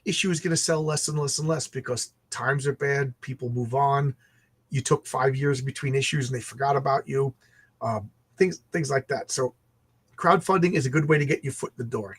issue is going to sell less and less and less because times are bad. People move on. You took 5 years between issues and they forgot about you. Things like that. So crowdfunding is a good way to get your foot in the door.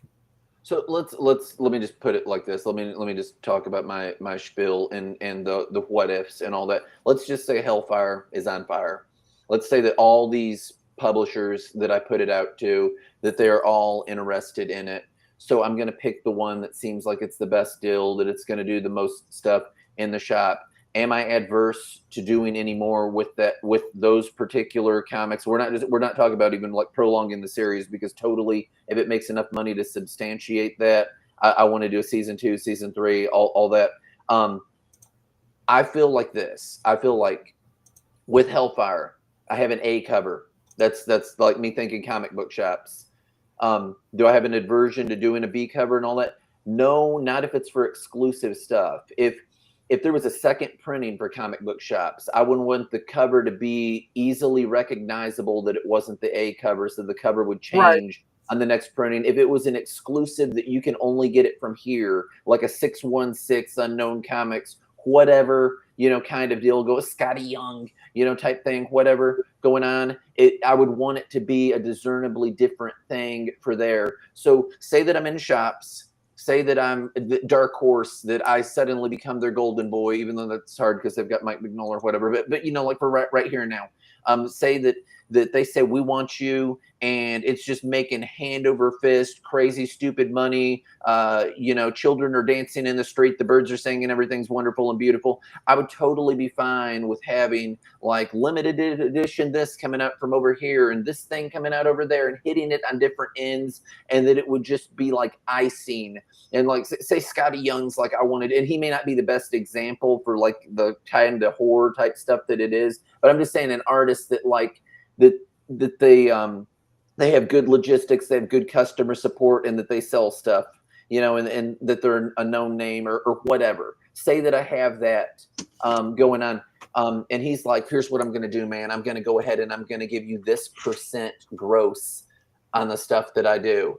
So let me just put it like this. Let me just talk about my spiel and the what ifs and all that. Let's just say Hellfire is on fire. Let's say that all these publishers that I put it out to, that they are all interested in it. So I'm going to pick the one that seems like it's the best deal, that it's going to do the most stuff in the shop. Am I adverse to doing any more with those particular comics? We're not talking about even like prolonging the series, because totally, if it makes enough money to substantiate that, I want to do a season 2, season 3, all that. I feel like this. I feel like with Hellfire, I have an A cover. That's like me thinking comic book shops. Do I have an aversion to doing a B cover and all that? No, not if it's for exclusive stuff. If there was a second printing for comic book shops, I wouldn't want the cover to be easily recognizable that it wasn't the A cover, so the cover would change on the next printing. If it was an exclusive that you can only get it from here, like a 616 Unknown Comics, whatever, you know, kind of deal, go Scotty Young, you know, type thing, whatever going on, I would want it to be a discernibly different thing for there. So say that I'm in shops, say that I'm the Dark Horse, that I suddenly become their golden boy, even though that's hard because they've got Mike Mignola or whatever. But you know, like for right here and now, say that they say we want you, and it's just making hand over fist, crazy, stupid money. You know, children are dancing in the street, the birds are singing, everything's wonderful and beautiful. I would totally be fine with having like limited edition this coming out from over here and this thing coming out over there and hitting it on different ends, and that it would just be like icing. And like say Scotty Young's like I wanted, and he may not be the best example for like the kind of horror type stuff that it is, but I'm just saying an artist that like that they have good logistics, they have good customer support, and that they sell stuff, you know, and that they're a known name or whatever. Say that I have that going on. And he's like, here's what I'm going to do, man. I'm going to go ahead and I'm going to give you this % gross on the stuff that I do.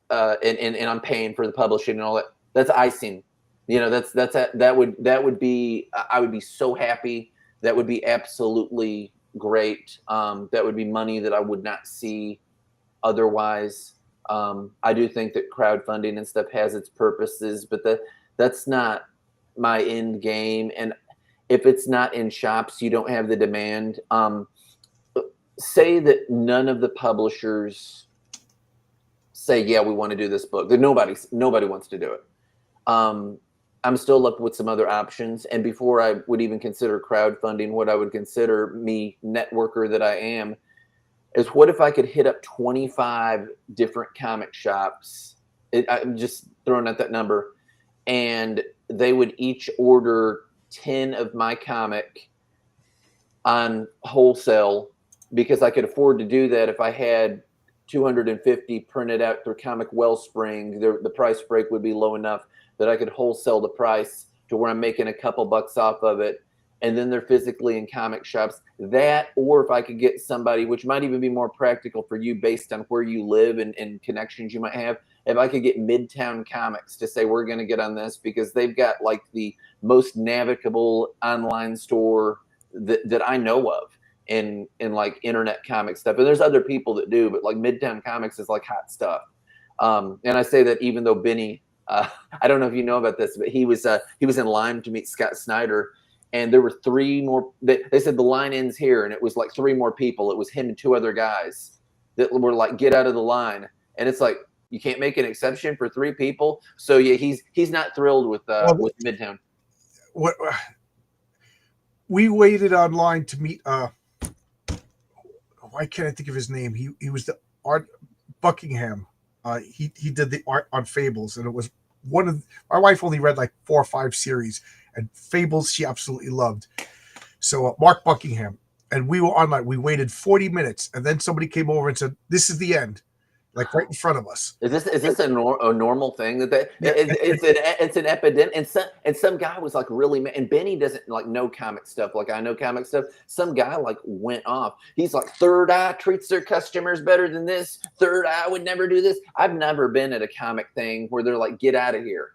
And I'm paying for the publishing and all that. That's icing. You know, that would be, I would be so happy. That would be absolutely great. That would be money that I would not see otherwise. I do think that crowdfunding and stuff has its purposes, but that's not my end game. And if it's not in shops, you don't have the demand. Say that none of the publishers say, yeah, we want to do this book. That nobody wants to do it. I'm still left with some other options. And before I would even consider crowdfunding, what I would consider, me networker that I am, is what if I could hit up 25 different comic shops? I'm just throwing out that number, and they would each order 10 of my comic on wholesale, because I could afford to do that. If I had 250 printed out through Comic Wellspring, the price break would be low enough that I could wholesale the price to where I'm making a couple bucks off of it. And then they're physically in comic shops. That, or if I could get somebody, which might even be more practical for you based on where you live and connections you might have, if I could get MIDTOWN Comics to say, we're going to get on this, because they've got like the most navigable online store that I know of in like internet comic stuff. And there's other people that do, but like MIDTOWN Comics is like hot stuff. And I say that even though Benny, I don't know if you know about this, but he was in line to meet Scott Snyder, and there were 3 more. They said the line ends here, and it was like 3 more people. It was him and 2 other guys that were like, get out of the line. And it's like, you can't make an exception for 3 people. So yeah, he's not thrilled with MIDTOWN. What we waited online to meet. Why can't I think of his name? He was the art Buckingham. He did the art on Fables, and it was one of my wife only read like 4 or 5 series, and Fables she absolutely loved. So Mark Buckingham, and we were online. We waited 40 minutes, and then somebody came over and said, "This is the end," like right in front of us. Is this a normal thing that Yeah, it's an epidemic? And some guy was like really mad. And Benny doesn't like know comic stuff like I know comic stuff. Some guy like went off. He's like, Third Eye treats their customers better than this. Third Eye would never do this. I've never been at a comic thing where they're like, get out of here.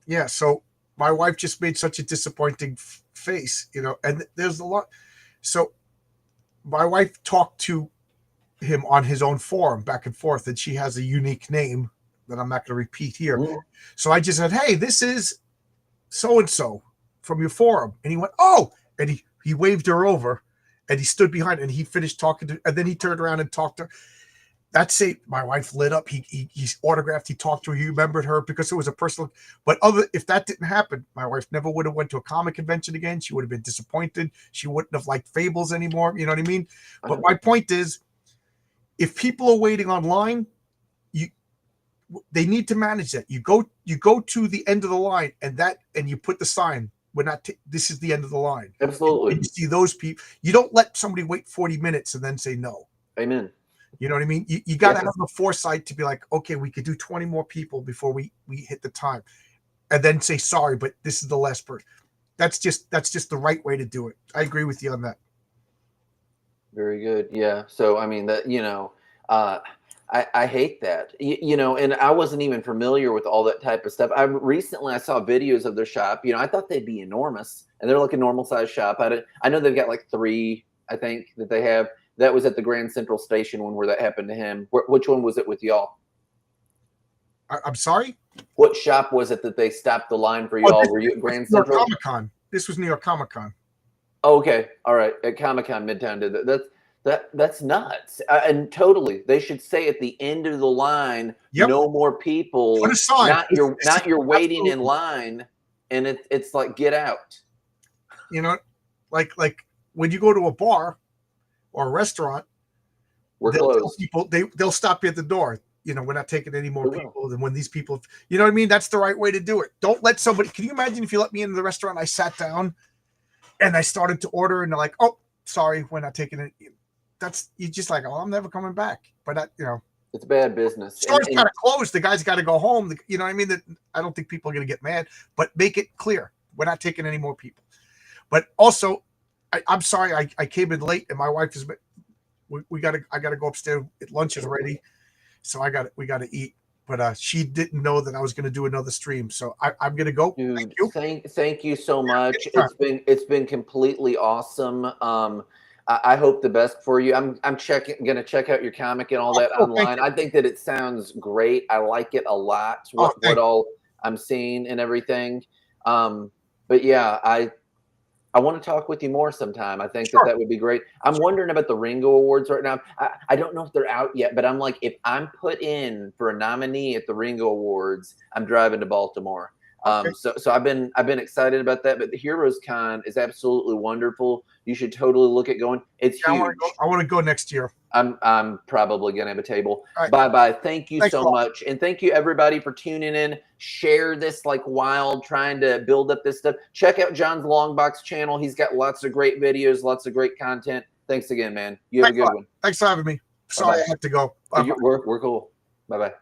Yeah. So my wife just made such a disappointing face, and there's a lot. So my wife talked to him on his own forum back and forth, and she has a unique name that I'm not going to repeat here. Mm. So I just said, "Hey, this is so-and-so from your forum." And he went, "Oh," and he waved her over, and he stood behind, and he finished talking to, and then he turned around and talked to her. That's it. My wife lit up. He's autographed. He talked to her. He remembered her because it was a personal. But if that didn't happen, my wife never would have went to a comic convention again. She would have been disappointed. She wouldn't have liked Fables anymore. You know what I mean? But my point is, if people are waiting online, they need to manage that. You go to the end of the line, and you put the sign. We're not. This is the end of the line. Absolutely. And you see those people. You don't let somebody wait 40 minutes and then say no. Amen. You know what I mean? You got to have the foresight to be like, okay, we could do 20 more people before we hit the time, and then say sorry, but this is the last person. That's just the right way to do it. I agree with you on that. Very good. Yeah. So I mean that I hate that. And I wasn't even familiar with all that type of stuff. I saw videos of their shop. I thought they'd be enormous, and they're like a normal size shop. I know they've got like 3, I think, that they have. That was at the Grand Central Station one where that happened to him. Which one was it with y'all? I'm sorry? What shop was it that they stopped the line for y'all? Were you at Grand Central? Comic-Con. This was New York Comic-Con. Oh, okay. All right. At Comic-Con MIDTOWN did that. That's nuts. And totally, they should say at the end of the line, no more people. Put a sign. Not you're waiting in line, and it's like, get out. Like when you go to a bar or a restaurant, we're closed. People they'll stop you at the door. We're not taking any more people than when these people. You know what I mean? That's the right way to do it. Don't let somebody. Can you imagine if you let me into the restaurant? I sat down, and I started to order, and they're like, "Oh, sorry, we're not taking it." You're just like, "Oh, I'm never coming back." But it's bad business. Stores got to close. The guy's got to go home. You know what I mean? That I don't think people are going to get mad, but make it clear we're not taking any more people. But also, I'm sorry, I came in late, and my wife is. I got to go upstairs. Lunch is ready, so we got to eat. But she didn't know that I was going to do another stream, so I'm going to go. Dude, thank you. Thank you so much. It's been completely awesome. I hope the best for you. I'm going to check out your comic and all that online. I think that it sounds great. I like it a lot. What all I'm seeing and everything. But yeah, I want to talk with you more sometime. I think Sure. that would be great. I'm wondering about the Ringo Awards right now. I don't know if they're out yet, but I'm like, if I'm put in for a nominee at the Ringo Awards, I'm driving to Baltimore. Okay. So I've been excited about that. But the Heroes Con is absolutely wonderful. You should totally look at going. It's Yeah, huge. I want to go next year. I'm probably gonna have a table. All right. Bye. Thank you Thanks, so Paul. much. And thank you everybody for tuning in. Share this like wild, trying to build up this stuff. Check out John's Longbox channel. He's got lots of great videos, lots of great content. Thanks again, man. You have a good one. Thanks for having me. Sorry, I have to go. Bye-bye. We're cool. Bye.